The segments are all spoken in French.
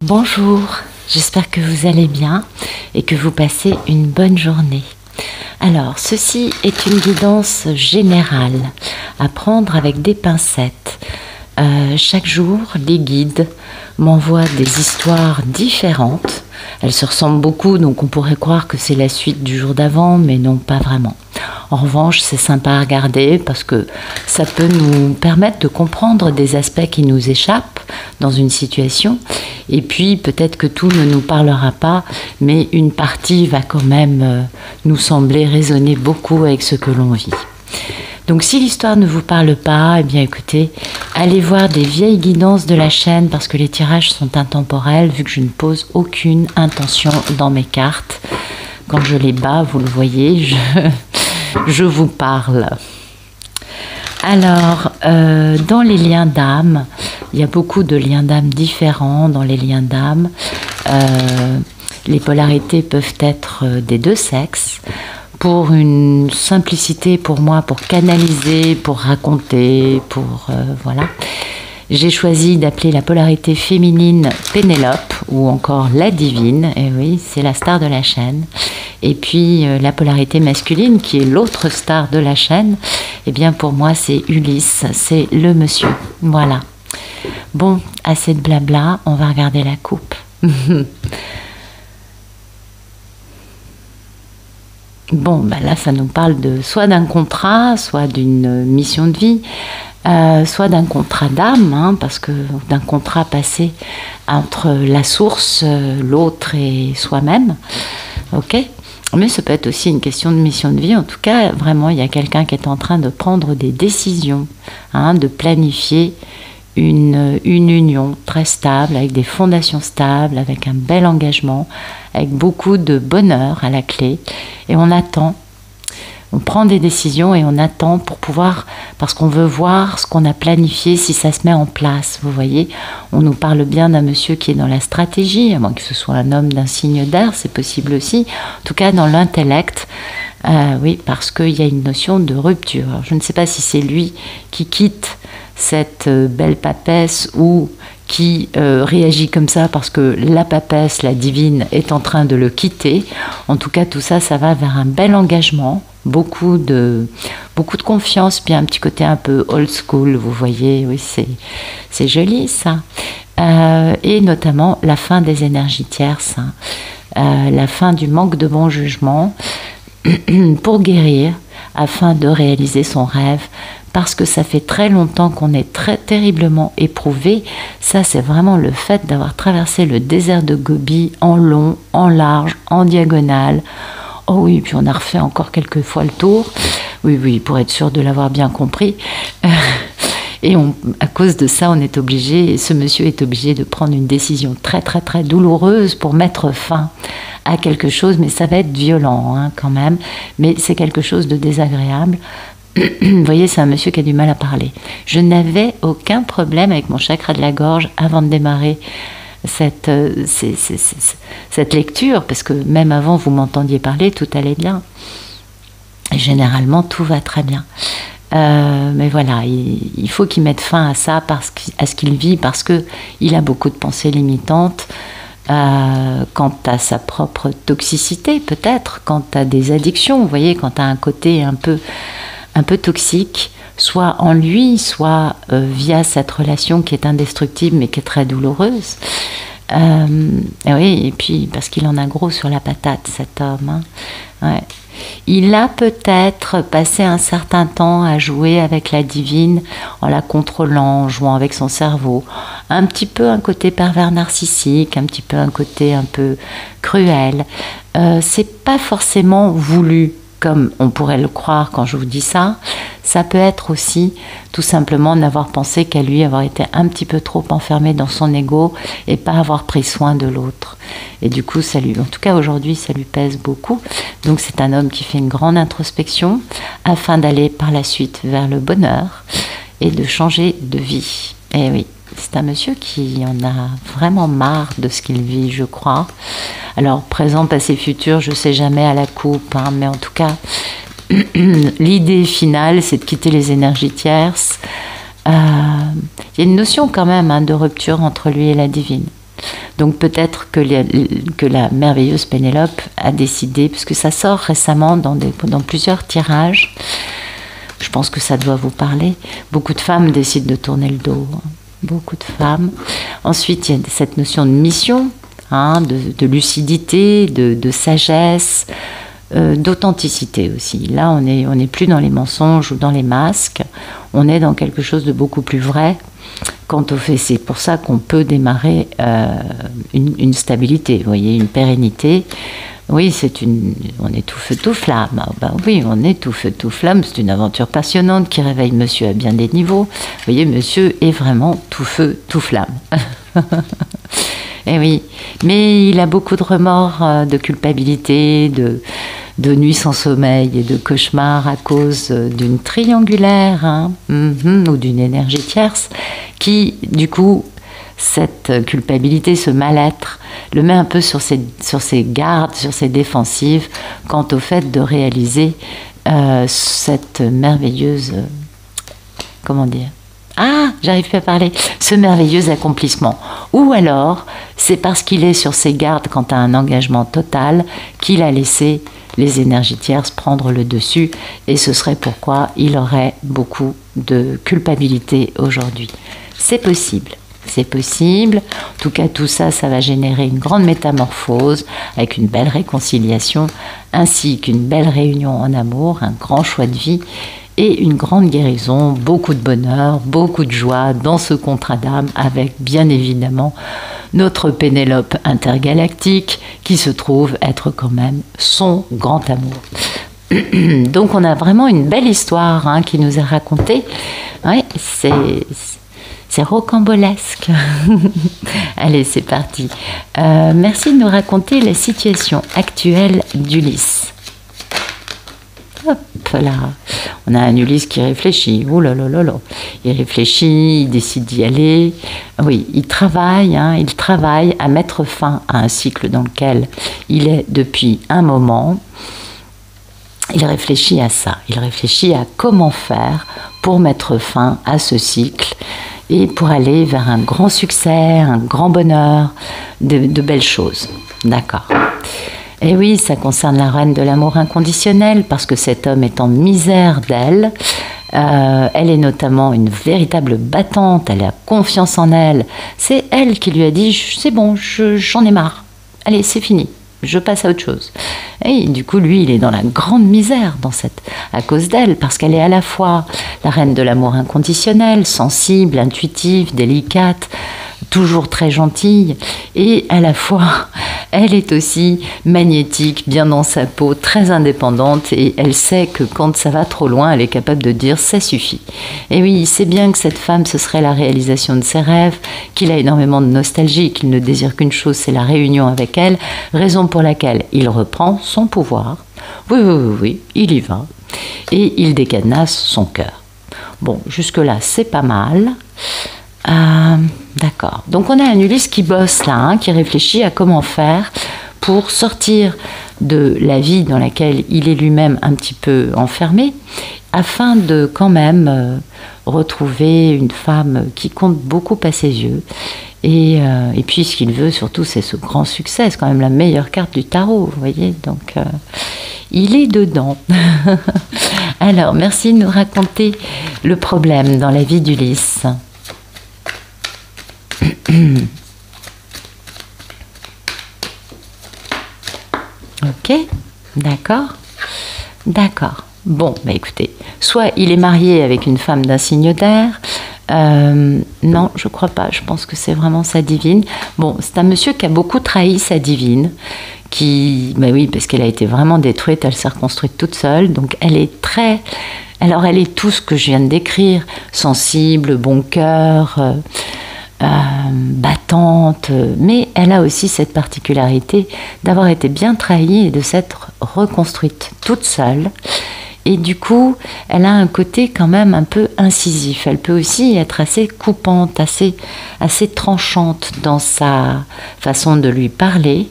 Bonjour, j'espère que vous allez bien et que vous passez une bonne journée. Alors, ceci est une guidance générale à prendre avec des pincettes. Chaque jour, les guides m'envoient des histoires différentes. Elles se ressemblent beaucoup, donc on pourrait croire que c'est la suite du jour d'avant, mais non, pas vraiment. En revanche, c'est sympa à regarder parce que ça peut nous permettre de comprendre des aspects qui nous échappent dans une situation. Et puis, peut-être que tout ne nous parlera pas, mais une partie va quand même nous sembler résonner beaucoup avec ce que l'on vit. Donc, si l'histoire ne vous parle pas, eh bien, écoutez, allez voir des vieilles guidances de la chaîne parce que les tirages sont intemporels vu que je ne pose aucune intention dans mes cartes. Quand je les bats, vous le voyez, je vous parle. Alors, dans les liens d'âme, il y a beaucoup de liens d'âme différents dans les liens d'âme. Les polarités peuvent être des deux sexes. Pour une simplicité, pour moi, pour canaliser, pour raconter, voilà. J'ai choisi d'appeler la polarité féminine Pénélope ou encore la divine. Et oui, c'est la star de la chaîne. Et puis la polarité masculine, qui est l'autre star de la chaîne, eh bien pour moi c'est Ulysse, c'est le monsieur. Voilà. Bon, assez de blabla, on va regarder la coupe. Bon, bah là ça nous parle soit d'un contrat, soit d'une mission de vie, soit d'un contrat d'âme, hein, parce que d'un contrat passé entre la source, l'autre et soi-même. Ok ? Mais ça peut être aussi une question de mission de vie. En tout cas, vraiment, il y a quelqu'un qui est en train de prendre des décisions, hein, de planifier une union très stable, avec des fondations stables, avec un bel engagement, avec beaucoup de bonheur à la clé. Et on attend, on prend des décisions et on attend pour pouvoir, parce qu'on veut voir ce qu'on a planifié, si ça se met en place. Vous voyez, on nous parle bien d'un monsieur qui est dans la stratégie, à moins que ce soit un homme d'un signe d'air, c'est possible aussi. En tout cas, dans l'intellect, oui, parce qu'il y a une notion de rupture. Alors, je ne sais pas si c'est lui qui quitte cette belle papesse ou qui réagit comme ça parce que la papesse, la divine, est en train de le quitter. En tout cas, tout ça, ça va vers un bel engagement, beaucoup de confiance, puis un petit côté un peu old school, vous voyez, oui, c'est joli ça. Et notamment la fin des énergies tierces, hein. La fin du manque de bon jugement pour guérir, afin de réaliser son rêve, parce que ça fait très longtemps qu'on est très terriblement éprouvé. Ça, c'est vraiment le fait d'avoir traversé le désert de Gobi en long, en large, en diagonale. Oh oui, puis on a refait encore quelques fois le tour. Oui, pour être sûr de l'avoir bien compris. Et à cause de ça, on est obligé, ce monsieur est obligé de prendre une décision très, très, très douloureuse pour mettre fin à quelque chose. Mais ça va être violent, hein, quand même. Mais c'est quelque chose de désagréable. Vous voyez, c'est un monsieur qui a du mal à parler. Je n'avais aucun problème avec mon chakra de la gorge avant de démarrer cette lecture, parce que même avant, vous m'entendiez parler, tout allait bien. Et généralement, tout va très bien. Mais voilà, il faut qu'il mette fin à ça, à ce qu'il vit, parce qu'il a beaucoup de pensées limitantes quant à sa propre toxicité, peut-être, quant à des addictions. Vous voyez, quant à un côté un peu toxique, soit en lui, soit via cette relation qui est indestructible mais qui est très douloureuse. Oui, et puis parce qu'il en a gros sur la patate, cet homme. Hein. Ouais. Il a peut-être passé un certain temps à jouer avec la divine en la contrôlant, en jouant avec son cerveau. Un petit peu un côté pervers narcissique, un petit peu un côté un peu cruel. C'est pas forcément voulu, comme on pourrait le croire quand je vous dis ça. Ça peut être aussi tout simplement n'avoir pensé qu'à lui, avoir été un petit peu trop enfermé dans son ego et pas avoir pris soin de l'autre. Et du coup, en tout cas aujourd'hui, ça lui pèse beaucoup. Donc c'est un homme qui fait une grande introspection afin d'aller par la suite vers le bonheur et de changer de vie. Et oui, c'est un monsieur qui en a vraiment marre de ce qu'il vit, je crois. Alors, présent, passé, futur, je ne sais jamais à la coupe, hein, mais en tout cas, l'idée finale, c'est de quitter les énergies tierces. Il y a une notion quand même, hein, de rupture entre lui et la divine. Donc peut-être que la merveilleuse Pénélope a décidé, parce que ça sort récemment dans plusieurs tirages, je pense que ça doit vous parler, beaucoup de femmes décident de tourner le dos, hein. Beaucoup de femmes. Ensuite, il y a cette notion de mission, hein, de lucidité, de sagesse, d'authenticité aussi. Là, on n'est plus dans les mensonges ou dans les masques, on est dans quelque chose de beaucoup plus vrai. Quant au fait, c'est pour ça qu'on peut démarrer une stabilité, vous voyez, une pérennité. Oui, on est tout feu, tout flamme. Ah, ben oui, on est tout feu, tout flamme. C'est une aventure passionnante qui réveille monsieur à bien des niveaux. Vous voyez, monsieur est vraiment tout feu, tout flamme. Eh oui, mais il a beaucoup de remords, de culpabilité, de nuits sans sommeil et de cauchemars à cause d'une triangulaire, hein, ou d'une énergie tierce qui, du coup, cette culpabilité, ce mal-être, le met un peu sur ses gardes, sur ses défensives, quant au fait de réaliser cette merveilleuse... comment dire ? Ah, j'arrive plus à parler. Ce merveilleux accomplissement. Ou alors, c'est parce qu'il est sur ses gardes quant à un engagement total qu'il a laissé les énergies tierces prendre le dessus, et ce serait pourquoi il aurait beaucoup de culpabilité aujourd'hui. C'est possible. C'est possible. En tout cas, tout ça, ça va générer une grande métamorphose avec une belle réconciliation, ainsi qu'une belle réunion en amour, un grand choix de vie et une grande guérison, beaucoup de bonheur, beaucoup de joie dans ce contrat d'âme avec, bien évidemment, notre Pénélope intergalactique qui se trouve être quand même son grand amour. Donc on a vraiment une belle histoire, hein, qui nous est racontée. Ouais, c'est rocambolesque. Allez, c'est parti. Merci de nous raconter la situation actuelle d'Ulysse. Hop là. On a un Ulysse qui réfléchit. Ouh là là là là. Il réfléchit, il décide d'y aller. Oui, il travaille à mettre fin à un cycle dans lequel il est depuis un moment. Il réfléchit à ça. Il réfléchit à comment faire pour mettre fin à ce cycle et pour aller vers un grand succès, un grand bonheur, de belles choses. D'accord. Et oui, ça concerne la reine de l'amour inconditionnel, parce que cet homme est en misère d'elle. Elle est notamment une véritable battante, elle a confiance en elle. C'est elle qui lui a dit « c'est bon, j'en ai marre, allez, c'est fini, je passe à autre chose ». Et du coup, lui, il est dans la grande misère à cause d'elle, parce qu'elle est à la fois la reine de l'amour inconditionnel, sensible, intuitive, délicate, toujours très gentille, et à la fois elle est aussi magnétique, bien dans sa peau, très indépendante, et elle sait que quand ça va trop loin, elle est capable de dire ça suffit. Et oui, il sait bien que cette femme, ce serait la réalisation de ses rêves, qu'il a énormément de nostalgie, qu'il ne désire qu'une chose, c'est la réunion avec elle, raison pour laquelle il reprend son pouvoir. Oui, il y va, et il décadenasse son cœur. Bon, jusque-là, c'est pas mal. D'accord. Donc on a un Ulysse qui bosse là, hein, qui réfléchit à comment faire pour sortir de la vie dans laquelle il est lui-même un petit peu enfermé, afin de quand même retrouver une femme qui compte beaucoup à ses yeux. Et puis ce qu'il veut surtout, c'est ce grand succès. C'est quand même la meilleure carte du tarot, vous voyez. Donc il est dedans. Alors, merci de nous raconter le problème dans la vie d'Ulysse. Ok, d'accord. Bon, bah écoutez, soit il est marié avec une femme d'un signe d'air. Non, je crois pas. Je pense que c'est vraiment sa divine. Bon, c'est un monsieur qui a beaucoup trahi sa divine. Bah oui, parce qu'elle a été vraiment détruite. Elle s'est reconstruite toute seule. Donc elle est très... Alors elle est tout ce que je viens de décrire. Sensible, bon cœur... battante, mais elle a aussi cette particularité d'avoir été bien trahie et de s'être reconstruite toute seule. Et du coup, elle a un côté quand même un peu incisif. Elle peut aussi être assez coupante, assez tranchante dans sa façon de lui parler.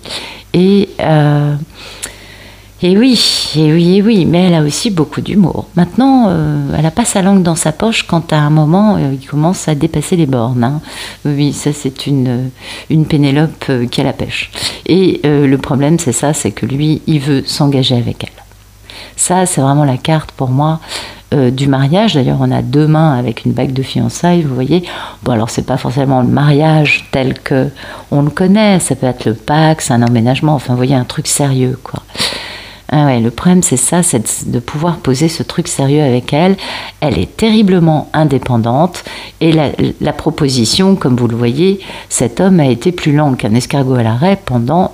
Et Et oui, et oui, et oui, mais elle a aussi beaucoup d'humour. Maintenant, elle n'a pas sa langue dans sa poche quand à un moment, il commence à dépasser les bornes. Hein. Oui, ça c'est une Pénélope qui a la pêche. Et le problème, c'est ça, c'est que lui, il veut s'engager avec elle. Ça, c'est vraiment la carte pour moi du mariage. D'ailleurs, on a deux mains avec une bague de fiançailles, vous voyez. Bon, alors, c'est pas forcément le mariage tel que on le connaît. Ça peut être le Pacs, un emménagement. Enfin, vous voyez, un truc sérieux, quoi. Ah ouais, le problème, c'est ça, c'est de pouvoir poser ce truc sérieux avec elle. Elle est terriblement indépendante. Et la proposition, comme vous le voyez, cet homme a été plus lent qu'un escargot à l'arrêt pendant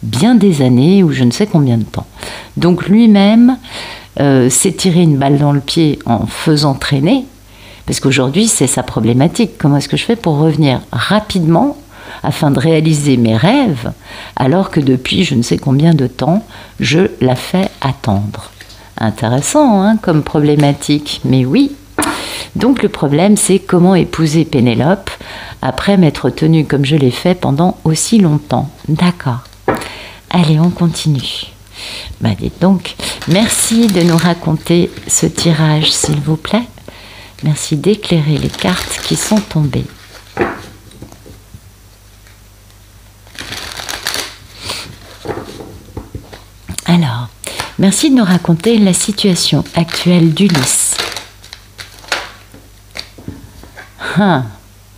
bien des années ou je ne sais combien de temps. Donc lui-même s'est tiré une balle dans le pied en faisant traîner, parce qu'aujourd'hui c'est sa problématique. Comment est-ce que je fais pour revenir rapidement afin de réaliser mes rêves alors que depuis je ne sais combien de temps je la fais attendre. Intéressant hein, comme problématique, mais oui. Donc le problème c'est comment épouser Pénélope après m'être tenue comme je l'ai fait pendant aussi longtemps. D'accord. Allez, on continue. Bah, dites donc, merci de nous raconter ce tirage, s'il vous plaît. Merci d'éclairer les cartes qui sont tombées. Alors, merci de nous raconter la situation actuelle d'Ulysse.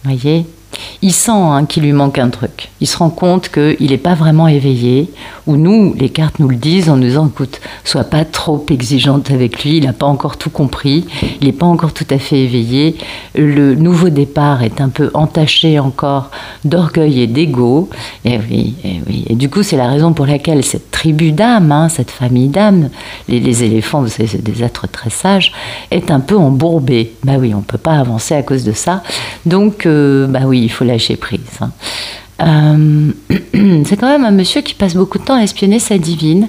Voyez, il sent hein, qu'il lui manque un truc. Il se rend compte qu'il n'est pas vraiment éveillé, ou nous, les cartes nous le disent en nous disant, écoute, sois pas trop exigeante avec lui, il n'a pas encore tout compris, il n'est pas encore tout à fait éveillé, le nouveau départ est un peu entaché encore d'orgueil et d'ego, et oui, et oui. Et du coup, c'est la raison pour laquelle cette tribu d'âmes, hein, cette famille d'âmes, les éléphants, vous savez, c'est des êtres très sages, est un peu embourbée. Bah oui, on ne peut pas avancer à cause de ça, donc, bah oui, il faut lâcher prise. Hein. C'est quand même un monsieur qui passe beaucoup de temps à espionner sa divine.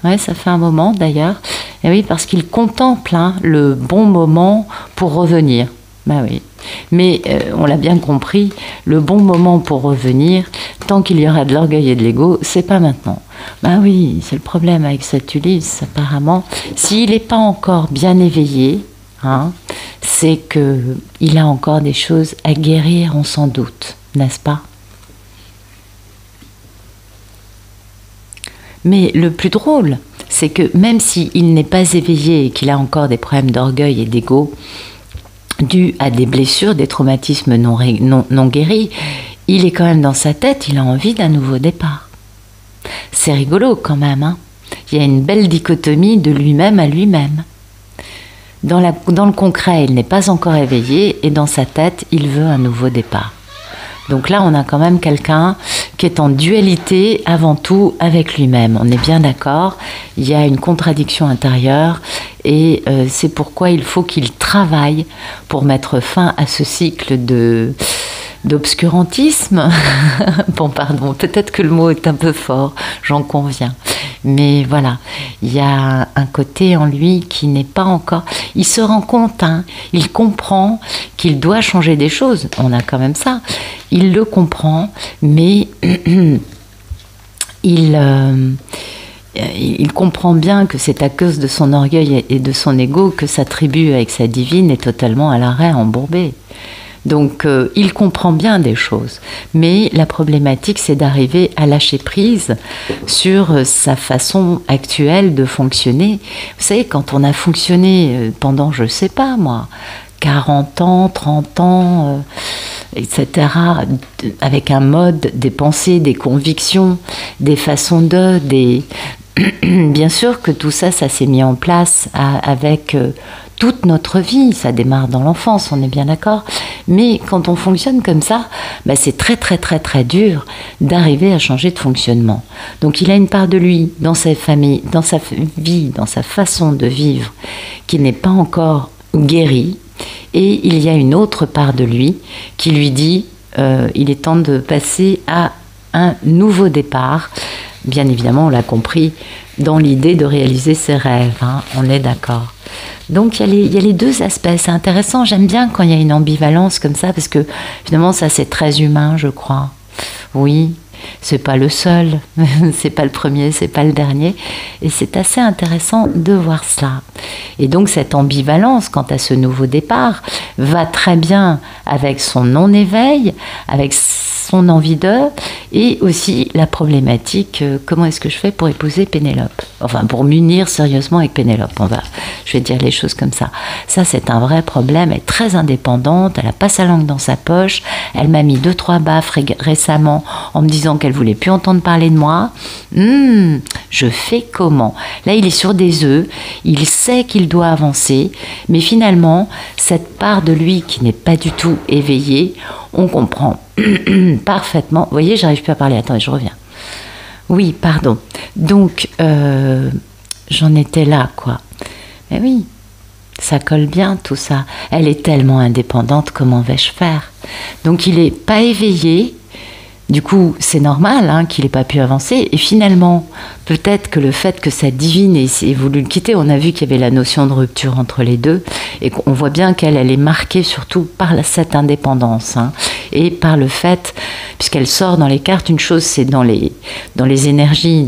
Ouais, ça fait un moment d'ailleurs. Et oui, parce qu'il contemple hein, le bon moment pour revenir. Ben oui. Mais on l'a bien compris, le bon moment pour revenir, tant qu'il y aura de l'orgueil et de l'ego, c'est pas maintenant. Ben oui, c'est le problème avec cet Ulysse, apparemment. S'il n'est pas encore bien éveillé, hein, c'est qu'il a encore des choses à guérir, on s'en doute, n'est-ce pas ? Mais le plus drôle, c'est que même s'il n'est pas éveillé et qu'il a encore des problèmes d'orgueil et d'ego dus à des blessures, des traumatismes non guéris, il est quand même dans sa tête, il a envie d'un nouveau départ. C'est rigolo quand même, hein. Il y a une belle dichotomie de lui-même à lui-même. Dans le concret, il n'est pas encore éveillé et dans sa tête, il veut un nouveau départ. Donc là, on a quand même quelqu'un qui est en dualité avant tout avec lui-même. On est bien d'accord, il y a une contradiction intérieure et c'est pourquoi il faut qu'il travaille pour mettre fin à ce cycle d'obscurantisme. Bon, pardon, peut-être que le mot est un peu fort, j'en conviens. Mais voilà, il y a un côté en lui qui n'est pas encore... Il se rend compte, hein, il comprend qu'il doit changer des choses. On a quand même ça. Il le comprend, mais il comprend bien que c'est à cause de son orgueil et de son ego que sa tribu avec sa divine est totalement à l'arrêt, embourbée. Donc, il comprend bien des choses. Mais la problématique, c'est d'arriver à lâcher prise sur sa façon actuelle de fonctionner. Vous savez, quand on a fonctionné pendant, je ne sais pas moi, 40 ans, 30 ans, etc., avec un mode, des pensées, des convictions, des façons Bien sûr que tout ça, ça s'est mis en place avec toute notre vie. Ça démarre dans l'enfance, on est bien d'accord. Mais quand on fonctionne comme ça, bah c'est très très très très dur d'arriver à changer de fonctionnement. Donc il a une part de lui dans sa famille, dans sa vie, dans sa façon de vivre, qui n'est pas encore guérie. Et il y a une autre part de lui qui lui dit il est temps de passer à un nouveau départ. Bien évidemment, on l'a compris, dans l'idée de réaliser ses rêves, hein, on est d'accord. Donc il y a les deux aspects, c'est intéressant, j'aime bien quand il y a une ambivalence comme ça, parce que finalement ça c'est très humain, je crois. Oui, C'est pas le seul, c'est pas le premier, c'est pas le dernier. Et c'est assez intéressant de voir cela. Et donc cette ambivalence quant à ce nouveau départ va très bien avec son non-éveil, avec son envie d'eux, et aussi la problématique, comment est-ce que je fais pour épouser Pénélope? Enfin, pour m'unir sérieusement avec Pénélope, je vais dire les choses comme ça. Ça, c'est un vrai problème. Elle est très indépendante, elle n'a pas sa langue dans sa poche, elle m'a mis 2-3 baffes récemment en me disant qu'elle voulait plus entendre parler de moi. Je fais comment? Là, il est sur des œufs, il sait qu'il doit avancer, mais finalement, cette part de lui qui n'est pas du tout éveillée, on comprend parfaitement. Vous voyez, j'arrive plus à parler. Attendez, je reviens. Oui, pardon. Donc, j'en étais là, quoi. Mais oui, ça colle bien, tout ça. Elle est tellement indépendante, comment vais-je faire? Donc, il n'est pas éveillé. Du coup, c'est normal qu'il n'ait pas pu avancer. Et finalement, peut-être que le fait que sa divine ait voulu le quitter, on a vu qu'il y avait la notion de rupture entre les deux, et qu'on voit bien qu'elle est marquée surtout par cette indépendance, et par le fait, puisqu'elle sort dans les cartes, une chose c'est dans les énergies,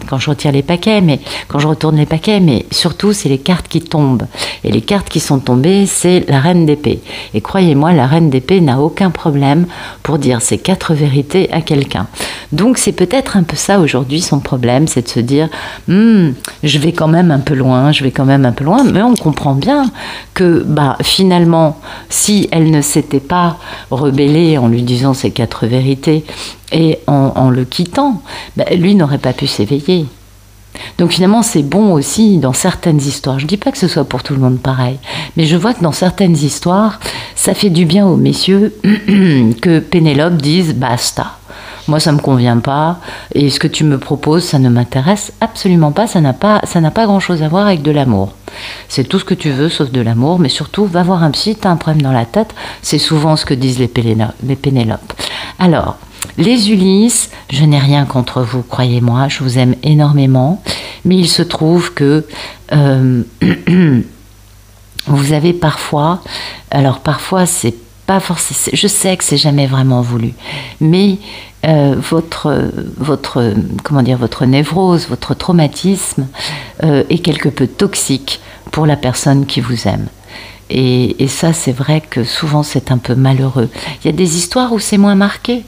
quand je retire les paquets, mais quand je retourne les paquets, mais surtout c'est les cartes qui tombent. Et les cartes qui sont tombées, c'est la reine d'épée. Et croyez-moi, la reine d'épée n'a aucun problème pour dire ces 4 vérités à quelqu'un. Donc c'est peut-être un peu ça aujourd'hui son problème, c'est de se dire je vais quand même un peu loin, mais on comprend bien que finalement, si elle ne s'était pas rebellée en lui disant ces 4 vérités et en le quittant, lui n'aurait pas pu s'éveiller. Donc finalement c'est bon aussi dans certaines histoires, je ne dis pas que ce soit pour tout le monde pareil, mais je vois que dans certaines histoires ça fait du bien aux messieurs que Pénélope dise basta, moi ça ne me convient pas et ce que tu me proposes ça ne m'intéresse absolument pas, ça n'a pas grand chose à voir avec de l'amour, c'est tout ce que tu veux sauf de l'amour, mais surtout va voir un psy, t'as un problème dans la tête, c'est souvent ce que disent les Pénélopes. Alors les Ulysses, je n'ai rien contre vous, croyez-moi, je vous aime énormément, mais il se trouve que vous avez parfois, alors parfois c'est pas forcément, je sais que c'est jamais vraiment voulu, mais votre névrose, votre traumatisme est quelque peu toxique pour la personne qui vous aime. Et ça, c'est vrai que souvent c'est un peu malheureux. Il y a des histoires où c'est moins marqué.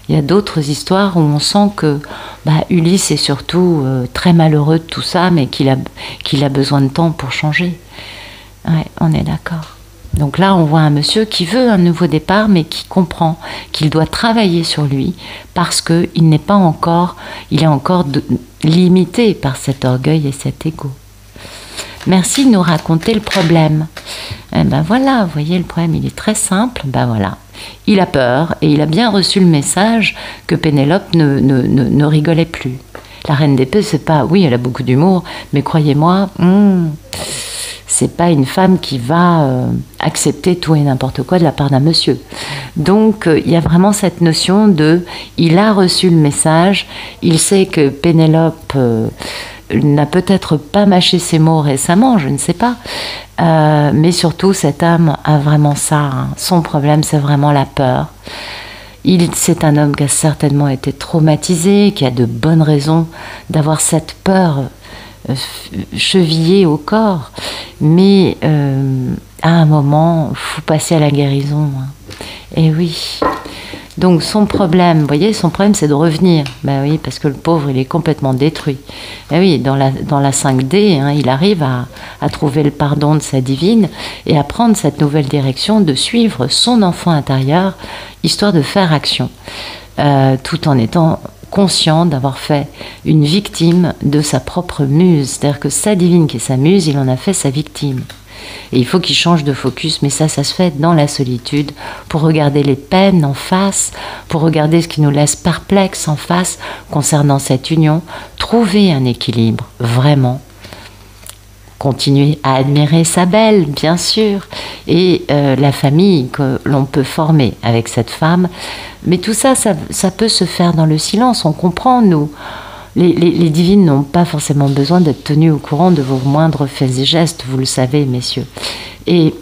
Il y a d'autres histoires où on sent que Ulysse est surtout très malheureux de tout ça, mais qu'il a besoin de temps pour changer. Ouais, on est d'accord. Donc là, on voit un monsieur qui veut un nouveau départ, mais qui comprend qu'il doit travailler sur lui parce qu'il n'est pas encore, il est encore limité par cet orgueil et cet ego. Merci de nous raconter le problème. Voilà, vous voyez, le problème, il est très simple. Voilà. Il a peur et il a bien reçu le message que Pénélope ne rigolait plus. La reine d'épée, c'est pas... Oui, elle a beaucoup d'humour, mais croyez-moi, c'est pas une femme qui va accepter tout et n'importe quoi de la part d'un monsieur. Donc, il y a vraiment cette notion de... Il a reçu le message, il sait que Pénélope... n'a peut-être pas mâché ses mots récemment, je ne sais pas, mais surtout cette âme a vraiment ça, son problème c'est vraiment la peur. C'est un homme qui a certainement été traumatisé, qui a de bonnes raisons d'avoir cette peur chevillée au corps, mais à un moment, il faut passer à la guérison. Et oui... Donc son problème, vous voyez, son problème c'est de revenir. Oui, parce que le pauvre il est complètement détruit. Oui, dans la 5D, il arrive à trouver le pardon de sa divine et à prendre cette nouvelle direction de suivre son enfant intérieur, histoire de faire action, tout en étant conscient d'avoir fait une victime de sa propre muse. C'est-à-dire que sa divine qui est sa muse, il en a fait sa victime. Et il faut qu'il change de focus, mais ça se fait dans la solitude, pour regarder les peines en face, pour regarder ce qui nous laisse perplexes en face concernant cette union, trouver un équilibre, vraiment. Continuer à admirer sa belle, bien sûr, et la famille que l'on peut former avec cette femme. Mais tout ça, ça peut se faire dans le silence, on comprend, nous. Les divines n'ont pas forcément besoin d'être tenues au courant de vos moindres faits et gestes, vous le savez, messieurs. Et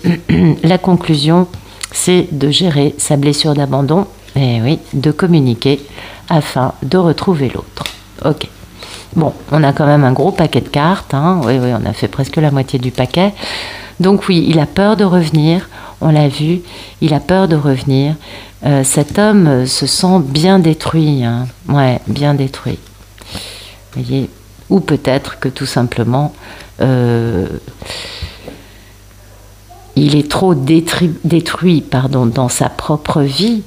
la conclusion, c'est de gérer sa blessure d'abandon, et oui, de communiquer afin de retrouver l'autre. Ok. Bon, on a quand même un gros paquet de cartes, hein. Oui, on a fait presque la moitié du paquet. Donc oui, il a peur de revenir, on l'a vu, il a peur de revenir. Cet homme se sent bien détruit, hein. Ouais, bien détruit. Vous voyez, ou peut-être que tout simplement, il est trop détruit dans sa propre vie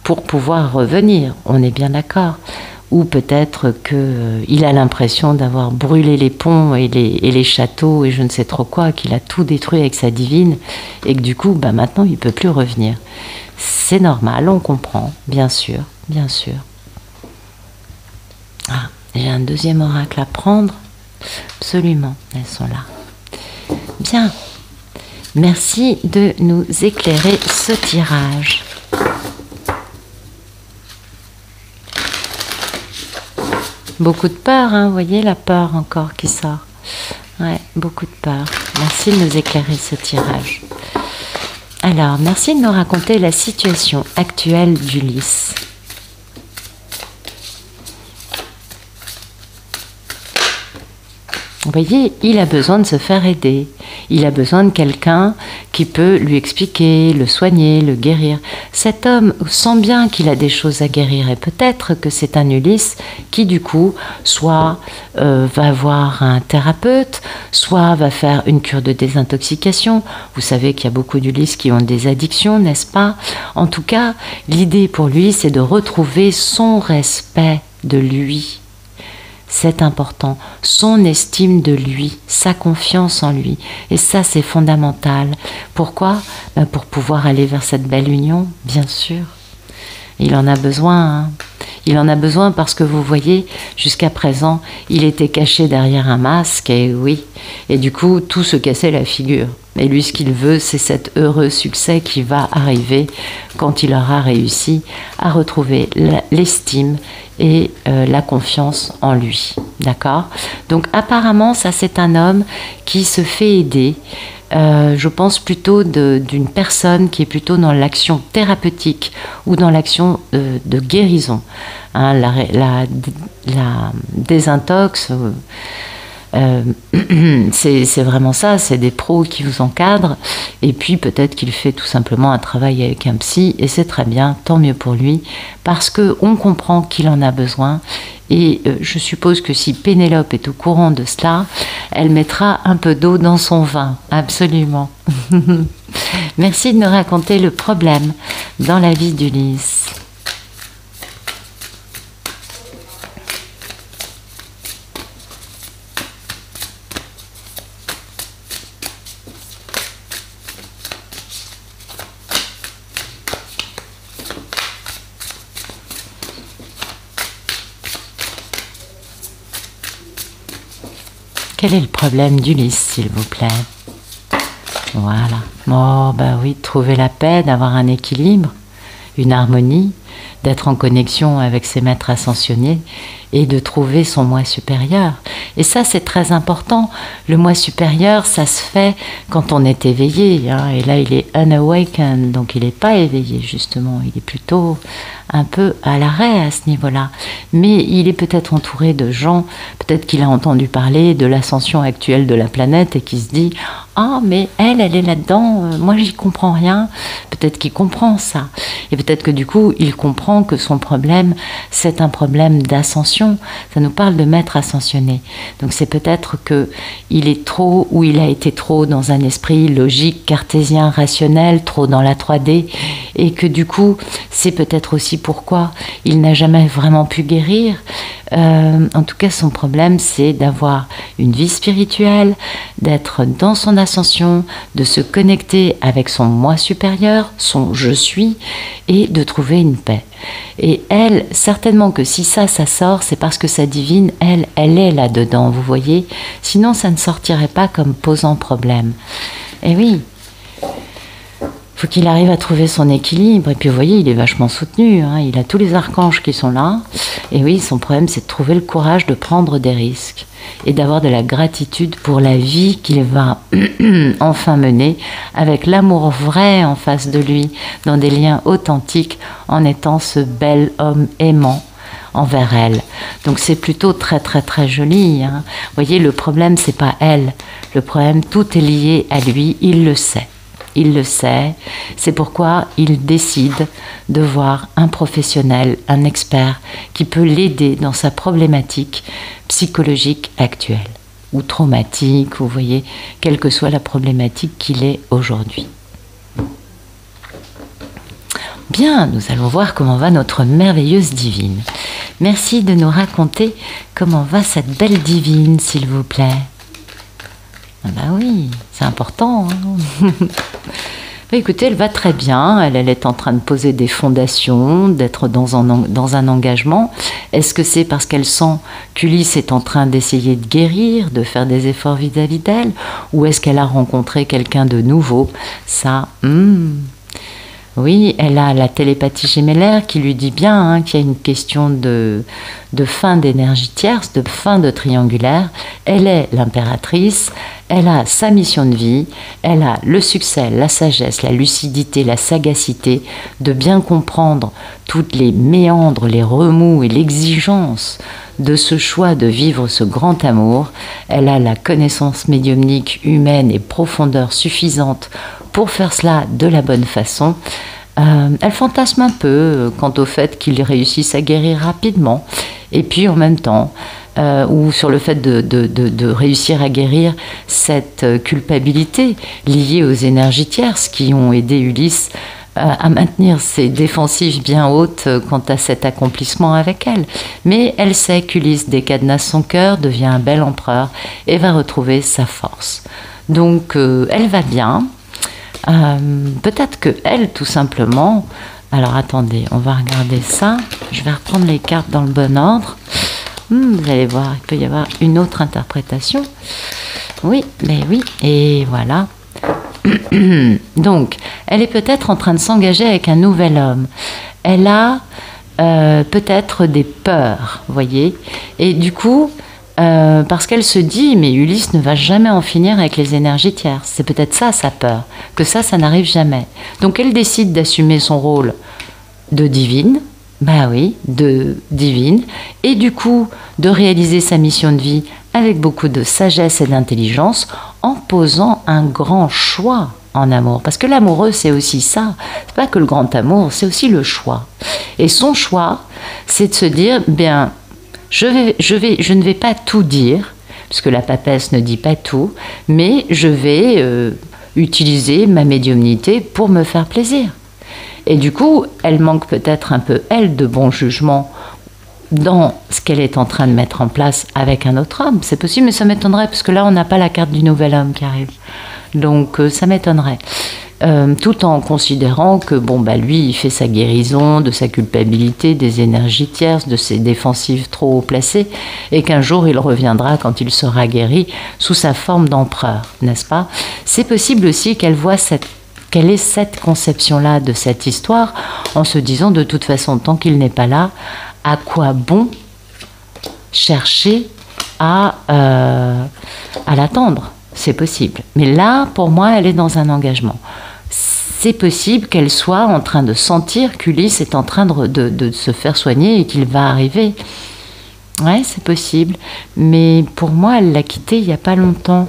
pour pouvoir revenir, on est bien d'accord. Ou peut-être qu'il a l'impression d'avoir brûlé les ponts et les châteaux et je ne sais trop quoi, qu'il a tout détruit avec sa divine et que du coup, maintenant, il ne peut plus revenir. C'est normal, on comprend, bien sûr, bien sûr. Ah, j'ai un deuxième oracle à prendre. Absolument, elles sont là. Bien. Merci de nous éclairer ce tirage. Beaucoup de peur, hein, vous voyez la peur encore qui sort. Ouais, beaucoup de peur. Merci de nous éclairer ce tirage. Alors, merci de nous raconter la situation actuelle d'Ulysse. Vous voyez, il a besoin de se faire aider. Il a besoin de quelqu'un qui peut lui expliquer, le soigner, le guérir. Cet homme sent bien qu'il a des choses à guérir et peut-être que c'est un Ulysse qui du coup soit va voir un thérapeute, soit va faire une cure de désintoxication. Vous savez qu'il y a beaucoup d'Ulysses qui ont des addictions, n'est-ce pas? En tout cas, l'idée pour lui, c'est de retrouver son respect de lui. C'est important, son estime de lui, sa confiance en lui. Et ça, c'est fondamental. Pourquoi? Pour pouvoir aller vers cette belle union, bien sûr. Il en a besoin, hein. Il en a besoin parce que vous voyez, jusqu'à présent, il était caché derrière un masque, et oui. Et du coup, tout se cassait la figure. Et lui, ce qu'il veut, c'est cet heureux succès qui va arriver quand il aura réussi à retrouver l'estime et la confiance en lui. D'accord? Donc apparemment, ça c'est un homme qui se fait aider. Je pense plutôt d'une personne qui est plutôt dans l'action thérapeutique ou dans l'action de guérison. Hein, la désintox, c'est vraiment ça, c'est des pros qui vous encadrent et puis peut-être qu'il fait tout simplement un travail avec un psy et c'est très bien, tant mieux pour lui parce qu'on comprend qu'il en a besoin et je suppose que si Pénélope est au courant de cela, elle mettra un peu d'eau dans son vin, absolument. Merci de nous raconter le problème dans la vie d'Ulysse. Quel est le problème d'Ulysse, s'il vous plaît? Voilà. Oh, bah oui, trouver la paix, d'avoir un équilibre, une harmonie, d'être en connexion avec ses maîtres ascensionnés et de trouver son moi supérieur. Et ça, c'est très important. Le moi supérieur, ça se fait quand on est éveillé. Hein, et là, il est unawakened, donc il n'est pas éveillé, justement. Il est plutôt un peu à l'arrêt à ce niveau-là. Mais il est peut-être entouré de gens, peut-être qu'il a entendu parler de l'ascension actuelle de la planète et qui se dit « Ah, mais elle est là-dedans, moi j'y comprends rien ». Peut-être qu'il comprend ça. Et peut-être que du coup, il comprend que son problème, c'est un problème d'ascension. Ça nous parle de maître ascensionné. Donc c'est peut-être qu'il est trop, ou il a été trop dans un esprit logique, cartésien, rationnel, trop dans la 3D, et que du coup, c'est peut-être aussi pourquoi il n'a jamais vraiment pu guérir. En tout cas, son problème, c'est d'avoir une vie spirituelle, d'être dans son ascension, de se connecter avec son moi supérieur, son je suis, et de trouver une paix. Et elle, certainement que si ça sort, c'est parce que sa divine, elle est là-dedans, vous voyez. Sinon, ça ne sortirait pas comme posant problème. Et oui, faut qu'il arrive à trouver son équilibre. Et puis vous voyez, il est vachement soutenu, hein. Il a tous les archanges qui sont là. Et oui, son problème, c'est de trouver le courage de prendre des risques et d'avoir de la gratitude pour la vie qu'il va enfin mener avec l'amour vrai en face de lui, dans des liens authentiques, en étant ce bel homme aimant, envers elle. Donc c'est plutôt très très très joli, hein. Vous voyez, le problème c'est pas elle, le problème, tout est lié à lui, il le sait. Il le sait, c'est pourquoi il décide de voir un professionnel, un expert qui peut l'aider dans sa problématique psychologique actuelle ou traumatique, vous voyez, quelle que soit la problématique qu'il est aujourd'hui. Bien, nous allons voir comment va notre merveilleuse divine. Merci de nous raconter comment va cette belle divine, s'il vous plaît. Ah bah oui, c'est important, hein. Bah écoutez, elle va très bien, elle est en train de poser des fondations, d'être dans un engagement. Est-ce que c'est parce qu'elle sent qu'Ulysse est en train d'essayer de guérir, de faire des efforts vis-à-vis d'elle, ou est-ce qu'elle a rencontré quelqu'un de nouveau? Ça, oui, elle a la télépathie gémellaire qui lui dit bien, hein, qu'il y a une question de fin d'énergie tierce, de fin de triangulaire. Elle est l'impératrice, elle a sa mission de vie, elle a le succès, la sagesse, la lucidité, la sagacité de bien comprendre toutes les méandres, les remous et l'exigence de ce choix de vivre ce grand amour. Elle a la connaissance médiumnique humaine et profondeur suffisante pour faire cela de la bonne façon. Elle fantasme un peu quant au fait qu'il réussisse à guérir rapidement, et puis en même temps, ou sur le fait de réussir à guérir cette culpabilité liée aux énergies tierces qui ont aidé Ulysse à maintenir ses défensives bien hautes quant à cet accomplissement avec elle. Mais elle sait qu'Ulysse décadenasse son cœur, devient un bel empereur et va retrouver sa force. Donc elle va bien. Peut-être que elle, tout simplement... Alors attendez, on va regarder ça. Je vais reprendre les cartes dans le bon ordre. Vous allez voir, il peut y avoir une autre interprétation. Oui, mais oui, et voilà. Donc, elle est peut-être en train de s'engager avec un nouvel homme. Elle a peut-être des peurs, vous voyez. Et du coup... parce qu'elle se dit, mais Ulysse ne va jamais en finir avec les énergies tierces. C'est peut-être ça sa peur, que ça n'arrive jamais. Donc elle décide d'assumer son rôle de divine, bah oui, de divine, et du coup de réaliser sa mission de vie avec beaucoup de sagesse et d'intelligence, en posant un grand choix en amour. Parce que l'amoureux, c'est aussi ça. C'est pas que le grand amour, c'est aussi le choix. Et son choix, c'est de se dire, bien... Je ne vais pas tout dire, puisque la papesse ne dit pas tout, mais je vais utiliser ma médiumnité pour me faire plaisir. Et du coup, elle manque peut-être un peu, elle, de bon jugement dans ce qu'elle est en train de mettre en place avec un autre homme. C'est possible, mais ça m'étonnerait, parce que là, on n'a pas la carte du nouvel homme qui arrive. Donc, ça m'étonnerait. Tout en considérant que bon, bah, lui, il fait sa guérison de sa culpabilité, des énergies tierces, de ses défensives trop haut placées, et qu'un jour il reviendra quand il sera guéri sous sa forme d'empereur, n'est-ce pas? C'est possible aussi qu'elle voit quelle est cette conception-là de cette histoire, en se disant de toute façon, tant qu'il n'est pas là, à quoi bon chercher à l'attendre? C'est possible. Mais là, pour moi, elle est dans un engagement. C'est possible qu'elle soit en train de sentir qu'Ulysse est en train de se faire soigner et qu'il va arriver. Ouais, c'est possible. Mais pour moi, elle l'a quitté il n'y a pas longtemps.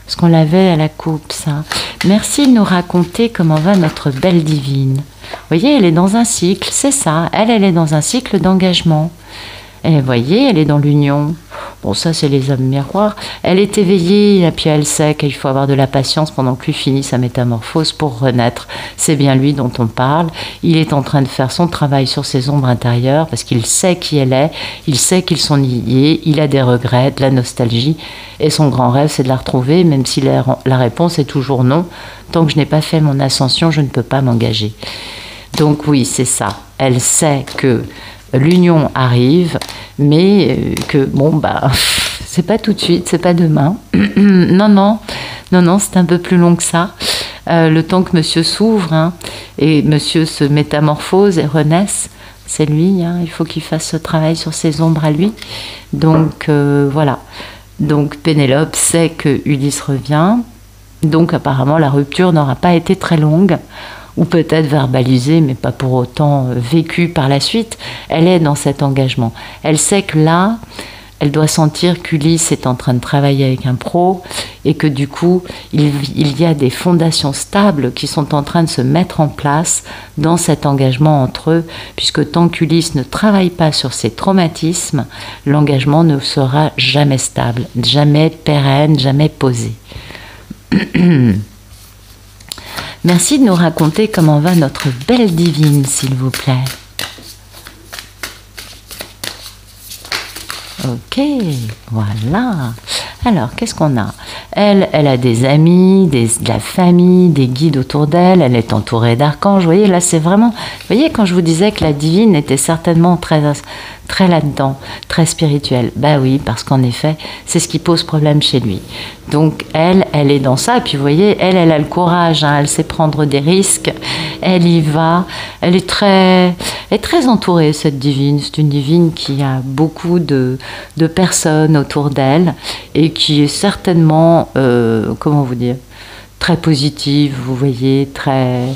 Parce qu'on l'avait à la coupe, ça. Merci de nous raconter comment va notre belle divine. Vous voyez, elle est dans un cycle, c'est ça. Elle est dans un cycle d'engagement. Et vous voyez, elle est dans l'union. Bon, ça, c'est les hommes miroirs. Elle est éveillée, et puis elle sait qu'il faut avoir de la patience pendant que lui finit sa métamorphose pour renaître. C'est bien lui dont on parle. Il est en train de faire son travail sur ses ombres intérieures parce qu'il sait qui elle est, il sait qu'ils sont liés, il a des regrets, de la nostalgie. Et son grand rêve, c'est de la retrouver, même si la réponse est toujours non. Tant que je n'ai pas fait mon ascension, je ne peux pas m'engager. Donc oui, c'est ça. Elle sait que l'union arrive, mais que bon, bah, c'est pas tout de suite, c'est pas demain. non, c'est un peu plus long que ça. Le temps que monsieur s'ouvre, hein, et monsieur se métamorphose et renaisse, c'est lui, hein, il faut qu'il fasse ce travail sur ses ombres à lui. Donc voilà. Donc Pénélope sait que Ulysse revient, donc apparemment la rupture n'aura pas été très longue. ou peut-être verbalisé, mais pas pour autant vécu par la suite. Elle est dans cet engagement. Elle sait que là, elle doit sentir qu'Ulysse est en train de travailler avec un pro et que du coup, il y a des fondations stables qui sont en train de se mettre en place dans cet engagement entre eux, puisque tant qu'Ulysse ne travaille pas sur ses traumatismes, l'engagement ne sera jamais stable, jamais pérenne, jamais posé. Merci de nous raconter comment va notre belle divine, s'il vous plaît. Ok, voilà. Alors, qu'est-ce qu'on a? Elle a des amis, de la famille, des guides autour d'elle. Elle est entourée d'archanges. Vous voyez, là, c'est vraiment... Vous voyez, quand je vous disais que la divine était certainement très là-dedans, très spirituelle. Bah oui, parce qu'en effet, c'est ce qui pose problème chez lui. Donc, elle est dans ça. Et puis, vous voyez, elle a le courage. Hein, elle sait prendre des risques. Elle y va. Elle est très entourée, cette divine. C'est une divine qui a beaucoup de personnes autour d'elle et qui est certainement, comment vous dire, très positive, vous voyez, très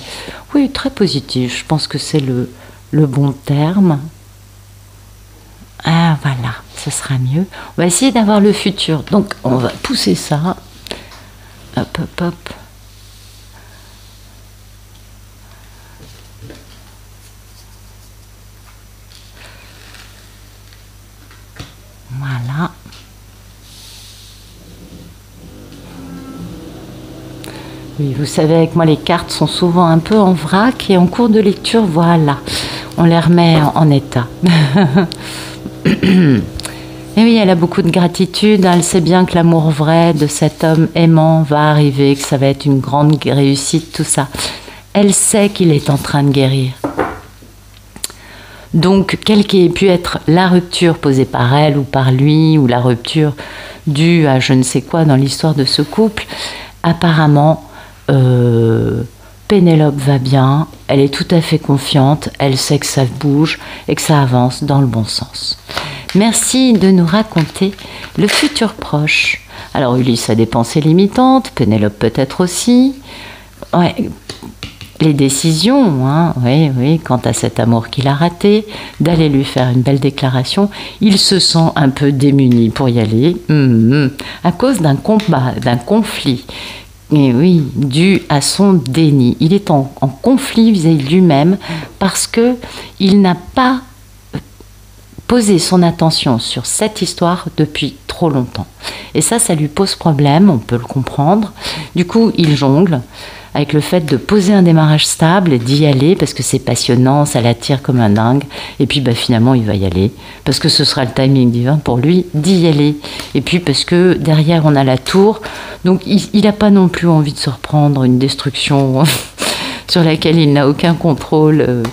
positive. Je pense que c'est le bon terme. Ah, voilà, ce sera mieux. On va essayer d'avoir le futur. Donc, on va pousser ça. Hop, hop, hop. Voilà. Oui, vous savez, avec moi, les cartes sont souvent un peu en vrac et en cours de lecture, voilà, on les remet en état. Et oui, elle a beaucoup de gratitude, elle sait bien que l'amour vrai de cet homme aimant va arriver, que ça va être une grande réussite, tout ça. Elle sait qu'il est en train de guérir. Donc, quelle qu'ait pu être la rupture posée par elle ou par lui, ou la rupture due à je ne sais quoi dans l'histoire de ce couple, apparemment, Pénélope va bien, elle est tout à fait confiante, elle sait que ça bouge et que ça avance dans le bon sens. Merci de nous raconter le futur proche. Alors Ulysse a des pensées limitantes, Pénélope peut-être aussi. Ouais, les décisions, hein, oui, quant à cet amour qu'il a raté, d'aller lui faire une belle déclaration, il se sent un peu démuni pour y aller, à cause d'un combat, d'un conflit. Et oui, dû à son déni. Il est en conflit vis-à-vis de lui-même parce que il n'a pas posé son attention sur cette histoire depuis trop longtemps. Et ça lui pose problème, on peut le comprendre. Du coup, il jongle avec le fait de poser un démarrage stable et d'y aller parce que c'est passionnant, ça l'attire comme un dingue. Et puis finalement, il va y aller parce que ce sera le timing divin pour lui d'y aller. Et puis parce que derrière, on a la tour. Donc, il n'a pas non plus envie de se reprendre une destruction sur laquelle il n'a aucun contrôle.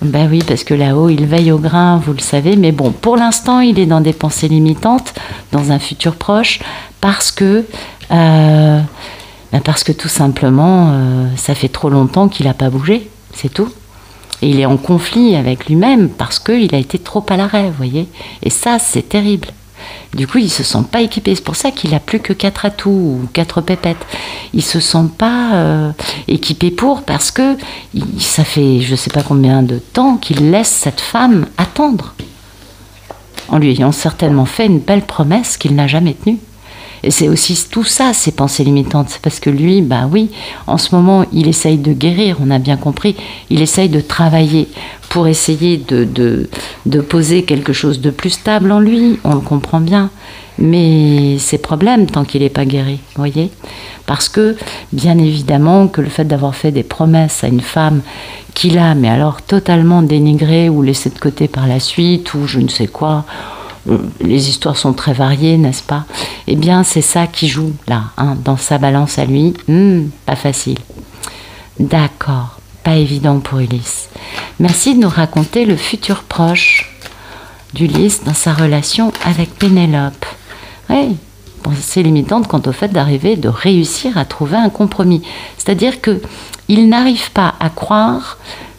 Ben oui, parce que là-haut, il veille au grain, vous le savez. Mais bon, pour l'instant, il est dans des pensées limitantes, dans un futur proche, parce que tout simplement, ça fait trop longtemps qu'il n'a pas bougé, c'est tout. Et il est en conflit avec lui-même parce qu'il a été trop à l'arrêt, vous voyez. Et ça, c'est terrible. Du coup, il ne se sent pas équipé. C'est pour ça qu'il n'a plus que 4 atouts ou 4 pépettes. Il ne se sent pas équipé parce que ça fait je ne sais pas combien de temps qu'il laisse cette femme attendre. En lui ayant certainement fait une belle promesse qu'il n'a jamais tenue. Et c'est aussi tout ça, ces pensées limitantes. C'est parce que lui, bah oui, en ce moment, il essaye de guérir, on a bien compris. Il essaye de travailler pour essayer de poser quelque chose de plus stable en lui. On le comprend bien. Mais c'est problème tant qu'il n'est pas guéri, vous voyez. Parce que, bien évidemment, que le fait d'avoir fait des promesses à une femme qu'il a, mais alors totalement dénigrée ou laissée de côté par la suite, ou je ne sais quoi... Les histoires sont très variées, n'est-ce pas? Eh bien, c'est ça qui joue, là, hein, dans sa balance à lui. Pas facile. D'accord, pas évident pour Ulysse. Merci de nous raconter le futur proche d'Ulysse dans sa relation avec Pénélope. Oui, c'est limitante quant au fait d'arriver, de réussir à trouver un compromis. C'est-à-dire qu'il n'arrive pas à croire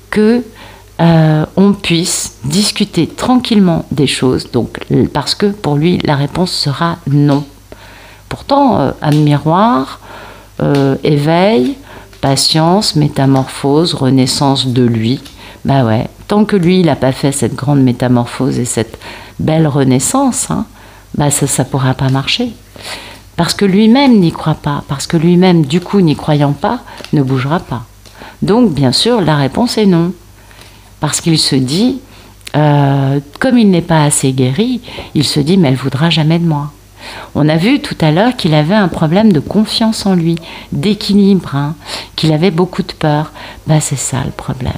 que on puisse discuter tranquillement des choses, donc, parce que pour lui, la réponse sera non. Pourtant, âme miroir, éveil, patience, métamorphose, renaissance de lui. Bah ouais, tant que lui, il n'a pas fait cette grande métamorphose et cette belle renaissance, hein, bah ça ne pourra pas marcher. Parce que lui-même n'y croit pas, parce que lui-même, du coup, n'y croyant pas, ne bougera pas. Donc, bien sûr, la réponse est non. Parce qu'il se dit, comme il n'est pas assez guéri, il se dit, mais elle ne voudra jamais de moi. On a vu tout à l'heure qu'il avait un problème de confiance en lui, d'équilibre, hein, qu'il avait beaucoup de peur. Ben, c'est ça le problème.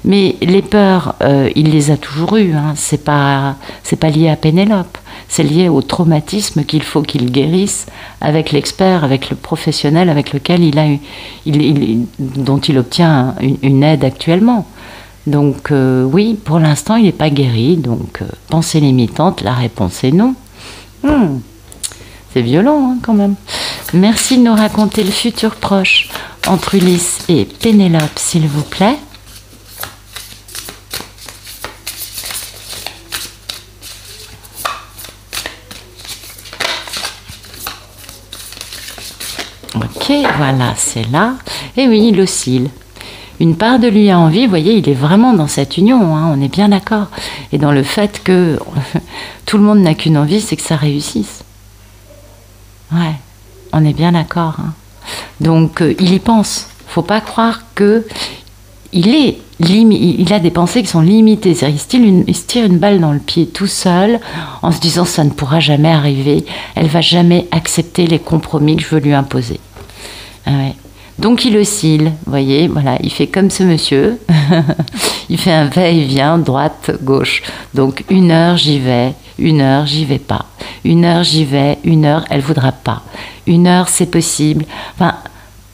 Mais les peurs, il les a toujours eues. Hein. C'est pas lié à Pénélope. C'est lié au traumatisme qu'il faut qu'il guérisse avec l'expert, avec le professionnel avec lequel dont il obtient une aide actuellement. Donc oui, pour l'instant, il n'est pas guéri. Donc pensée limitante, la réponse est non. C'est violent hein, quand même. Merci de nous raconter le futur proche entre Ulysse et Pénélope, s'il vous plaît. Ok, voilà, c'est là. Et oui, il oscille. Une part de lui a envie, vous voyez, il est vraiment dans cette union, hein, on est bien d'accord. Et dans le fait que tout le monde n'a qu'une envie, c'est que ça réussisse. Ouais, on est bien d'accord. Hein. Donc, il y pense. Faut pas croire que il a des pensées qui sont limitées. C'est-à-dire, il se tire une balle dans le pied tout seul en se disant ça ne pourra jamais arriver. Elle va jamais accepter les compromis que je veux lui imposer. Ouais. Donc il oscille, vous voyez, voilà, il fait comme ce monsieur. Il fait un va-et-vient, droite, gauche. Donc 1 heure j'y vais, 1 heure j'y vais pas. 1 heure j'y vais, 1 heure elle voudra pas. 1 heure c'est possible. Enfin,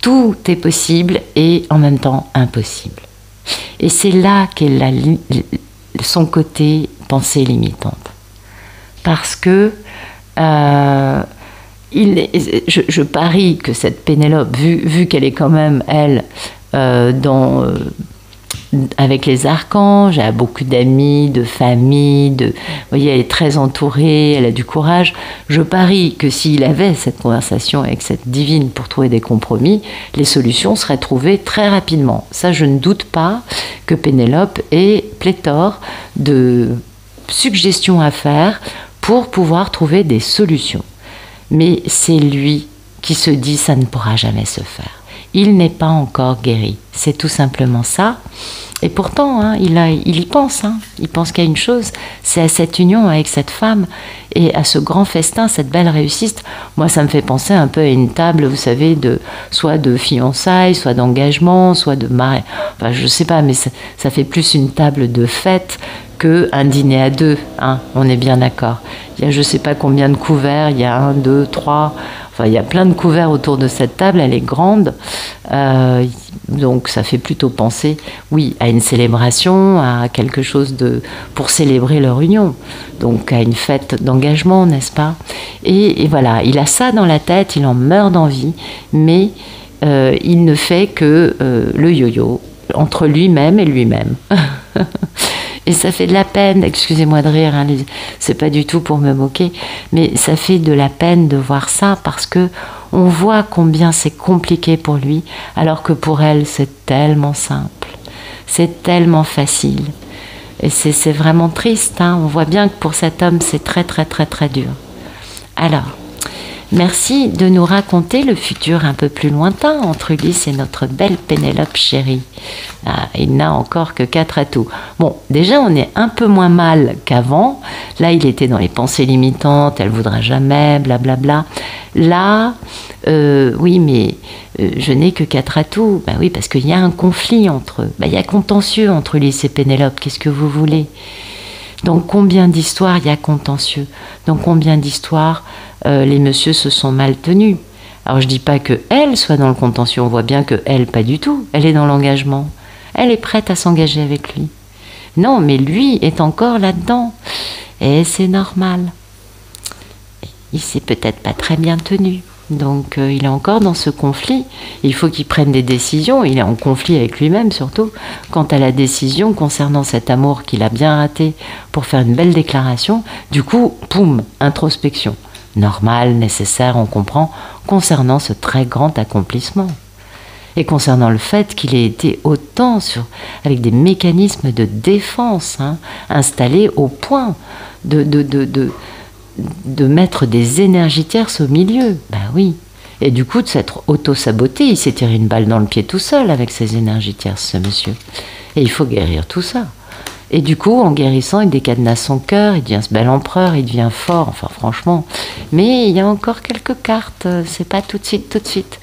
tout est possible et en même temps impossible. Et c'est là qu'est son côté pensée limitante. Parce que je parie que cette Pénélope, vu qu'elle est quand même, elle, avec les archanges, elle a beaucoup d'amis, de famille, vous voyez, elle est très entourée, elle a du courage. Je parie que s'il avait cette conversation avec cette divine pour trouver des compromis, les solutions seraient trouvées très rapidement. Ça, je ne doute pas que Pénélope ait pléthore de suggestions à faire pour pouvoir trouver des solutions. Mais c'est lui qui se dit ça ne pourra jamais se faire. Il n'est pas encore guéri, c'est tout simplement ça. Et pourtant, hein, il y pense. Hein. Il pense qu'à une chose, c'est à cette union avec cette femme et à ce grand festin, cette belle réussite. Moi, ça me fait penser un peu à une table, vous savez, soit de fiançailles, soit d'engagement, soit de mariage. Enfin, je sais pas, mais ça fait plus une table de fête qu'un dîner à deux. Hein, on est bien d'accord. Il y a je sais pas combien de couverts, il y a 1, 2, 3... Enfin, il y a plein de couverts autour de cette table, elle est grande, donc ça fait plutôt penser, oui, à une célébration, à quelque chose pour célébrer leur union, donc à une fête d'engagement, n'est-ce pas ? Et voilà, il a ça dans la tête, il en meurt d'envie, mais il ne fait que le yo-yo entre lui-même et lui-même. Et ça fait de la peine, excusez-moi de rire, hein, c'est pas du tout pour me moquer, mais ça fait de la peine de voir ça parce que on voit combien c'est compliqué pour lui, alors que pour elle c'est tellement simple, c'est tellement facile. Et c'est vraiment triste, hein, on voit bien que pour cet homme c'est très très très très dur. Alors, merci de nous raconter le futur un peu plus lointain entre Ulysse et notre belle Pénélope chérie. Ah, il n'a encore que 4 atouts. Bon, déjà on est un peu moins mal qu'avant. Là, il était dans les pensées limitantes, elle voudra jamais, blablabla. Là, oui, mais je n'ai que 4 atouts. Ben oui, parce qu'il y a un conflit entre eux. Ben, il y a contentieux entre Ulysse et Pénélope. Qu'est-ce que vous voulez ? Dans combien d'histoires il y a contentieux ? Dans combien d'histoires les messieurs se sont mal tenus ? Alors je dis pas que elle soit dans le contentieux, on voit bien que elle, pas du tout. Elle est dans l'engagement. Elle est prête à s'engager avec lui. Non, mais lui est encore là-dedans. Et c'est normal. Il s'est peut-être pas très bien tenu. Donc il est encore dans ce conflit. Il faut qu'il prenne des décisions. Il est en conflit avec lui-même surtout. Quant à la décision concernant cet amour qu'il a bien raté pour faire une belle déclaration, du coup, poum, introspection. Normal, nécessaire, on comprend, concernant ce très grand accomplissement. Et concernant le fait qu'il ait été autant avec des mécanismes de défense installés au point de mettre des énergies tierces au milieu. Ben oui. Et du coup, de s'être auto-saboté, il s'est tiré une balle dans le pied tout seul avec ses énergies tierces, ce monsieur. Et il faut guérir tout ça. Et du coup, en guérissant, il décadenasse son cœur, il devient ce bel empereur, il devient fort, enfin franchement. Mais il y a encore quelques cartes, c'est pas tout de suite, tout de suite.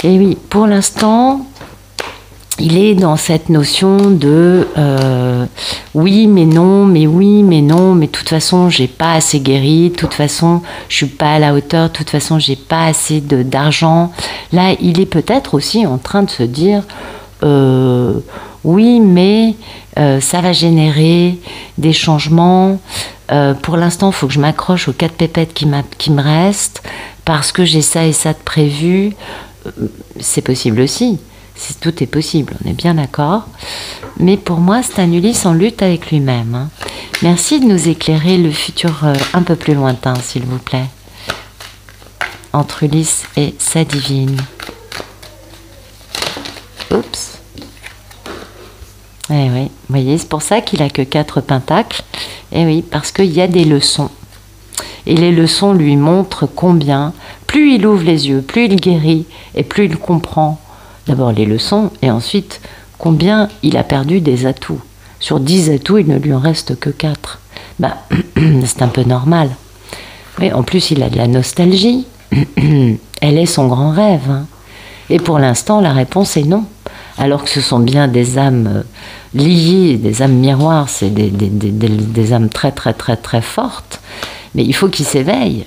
Et oui, pour l'instant, il est dans cette notion de oui mais non, mais oui mais non, mais de toute façon j'ai pas assez guéri, de toute façon je suis pas à la hauteur, de toute façon j'ai pas assez d'argent. Là il est peut-être aussi en train de se dire oui mais ça va générer des changements. Pour l'instant il faut que je m'accroche aux 4 pépettes qui me restent parce que j'ai ça et ça de prévu. C'est possible aussi. Tout est possible, on est bien d'accord. Mais pour moi, c'est un Ulysse en lutte avec lui-même. Merci de nous éclairer le futur un peu plus lointain, s'il vous plaît. Entre Ulysse et sa divine. Oups. Eh oui, vous voyez, c'est pour ça qu'il a que 4 pentacles. Eh oui, parce qu'il y a des leçons. Et les leçons lui montrent combien, plus il ouvre les yeux, plus il guérit et plus il comprend. D'abord les leçons et ensuite combien il a perdu des atouts. Sur 10 atouts, il ne lui en reste que 4. Ben, c'est un peu normal. Oui, en plus, il a de la nostalgie. Elle est son grand rêve. Et pour l'instant, la réponse est non. Alors que ce sont bien des âmes liées, des âmes miroirs, c'est des âmes très très très très fortes. Mais il faut qu'il s'éveille.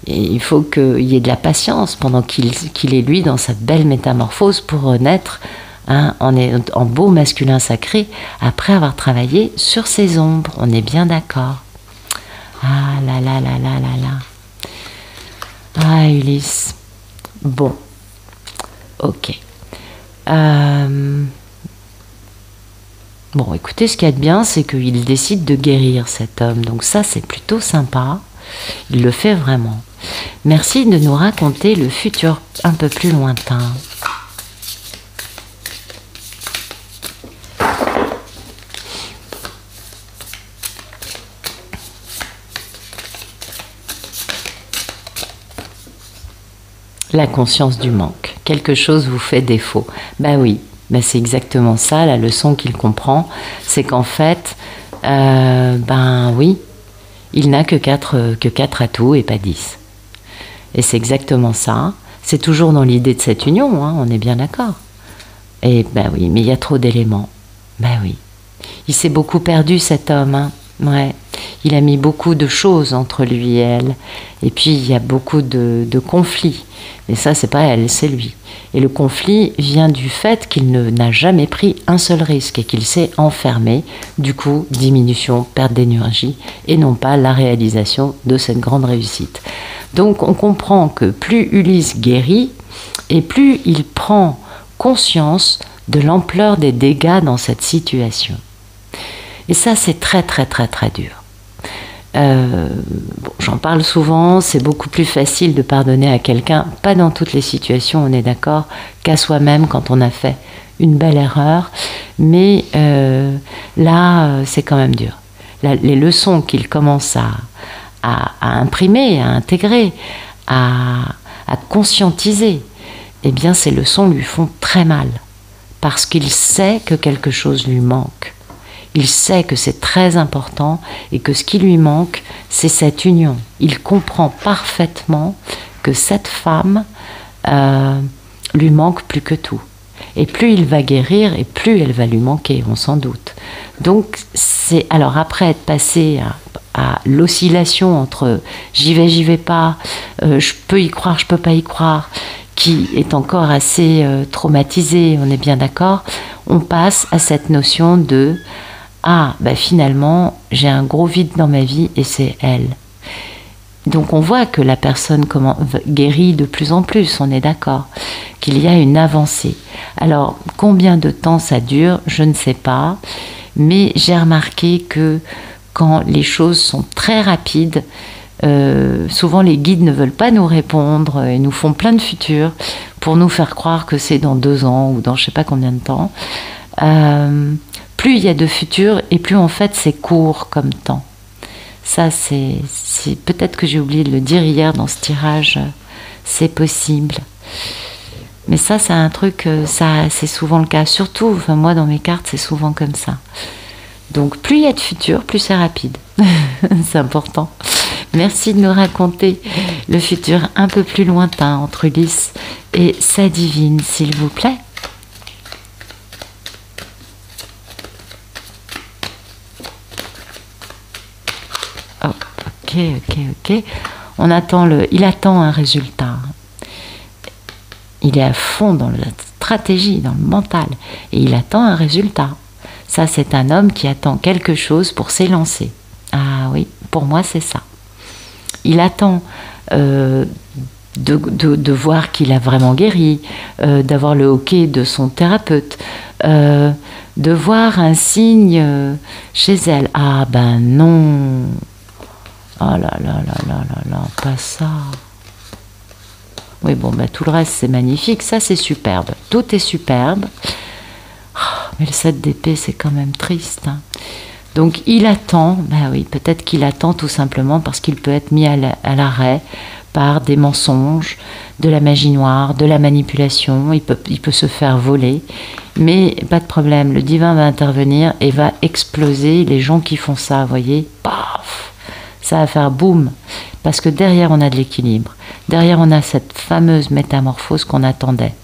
Et il faut qu'il y ait de la patience pendant qu'il est lui dans sa belle métamorphose pour renaître en beau masculin sacré après avoir travaillé sur ses ombres. On est bien d'accord. Ah là là là là là là. Ah Ulysse. Bon. Ok. Bon, écoutez, ce qu'il y a de bien, c'est qu'il décide de guérir cet homme. Donc ça, c'est plutôt sympa. Il le fait vraiment. Merci de nous raconter le futur un peu plus lointain. La conscience du manque. Quelque chose vous fait défaut. Ben oui, ben c'est exactement ça, la leçon qu'il comprend. C'est qu'en fait, ben oui, il n'a que 4 atouts et pas 10. Et c'est exactement ça. C'est toujours dans l'idée de cette union, on est bien d'accord. Et ben oui, mais il y a trop d'éléments. Ben oui. Il s'est beaucoup perdu cet homme. Ouais. Il a mis beaucoup de choses entre lui et elle. Et puis il y a beaucoup de conflits. Et ça, c'est pas elle, c'est lui. Et le conflit vient du fait qu'il n'a jamais pris un seul risque et qu'il s'est enfermé. Du coup, diminution, perte d'énergie et non pas la réalisation de cette grande réussite. Donc on comprend que plus Ulysse guérit et plus il prend conscience de l'ampleur des dégâts dans cette situation. Et ça, c'est très très très très dur. Bon, j'en parle souvent, c'est beaucoup plus facile de pardonner à quelqu'un, pas dans toutes les situations, on est d'accord, qu'à soi-même quand on a fait une belle erreur, mais là, c'est quand même dur. Là, les leçons qu'il commence à imprimer, à intégrer, à conscientiser, eh bien ces leçons lui font très mal, parce qu'il sait que quelque chose lui manque. Il sait que c'est très important et que ce qui lui manque, c'est cette union. Il comprend parfaitement que cette femme lui manque plus que tout. Et plus il va guérir, et plus elle va lui manquer, on s'en doute. Donc, c'est alors après être passé à l'oscillation entre j'y vais pas, je peux y croire, je peux pas y croire, qui est encore assez traumatisé, on est bien d'accord, on passe à cette notion de ah, bah finalement, j'ai un gros vide dans ma vie et c'est elle. Donc on voit que la personne guérit de plus en plus, on est d'accord, qu'il y a une avancée. Alors, combien de temps ça dure, je ne sais pas, mais j'ai remarqué que quand les choses sont très rapides, souvent les guides ne veulent pas nous répondre et nous font plein de futurs pour nous faire croire que c'est dans 2 ans ou dans je sais pas combien de temps. Plus il y a de futur et plus en fait c'est court comme temps. Ça c'est peut-être que j'ai oublié de le dire hier dans ce tirage, c'est possible. Mais ça c'est un truc, ça c'est souvent le cas, surtout enfin, moi dans mes cartes c'est souvent comme ça. Donc plus il y a de futur, plus c'est rapide. C'est important. Merci de nous raconter le futur un peu plus lointain entre Ulysse et sa divine, s'il vous plaît. Oh, ok. Il attend un résultat. Il est à fond dans la stratégie, dans le mental. Et il attend un résultat. Ça, c'est un homme qui attend quelque chose pour s'élancer. Ah oui, pour moi, c'est ça. Il attend de voir qu'il a vraiment guéri, d'avoir le OK de son thérapeute, de voir un signe chez elle. Ah ben non. Oh là là là là là là, pas ça. Oui, bon, ben, tout le reste, c'est magnifique. Ça, c'est superbe. Tout est superbe. Oh, mais le 7 d'épée, c'est quand même triste. Hein. Donc, il attend. Ben oui, peut-être qu'il attend tout simplement parce qu'il peut être mis à l'arrêt par des mensonges, de la magie noire, de la manipulation. Il peut se faire voler. Mais pas de problème. Le divin va intervenir et va exploser les gens qui font ça. Vous voyez, paf, ça va faire boum. Parce que derrière, on a de l'équilibre. Derrière, on a cette fameuse métamorphose qu'on attendait.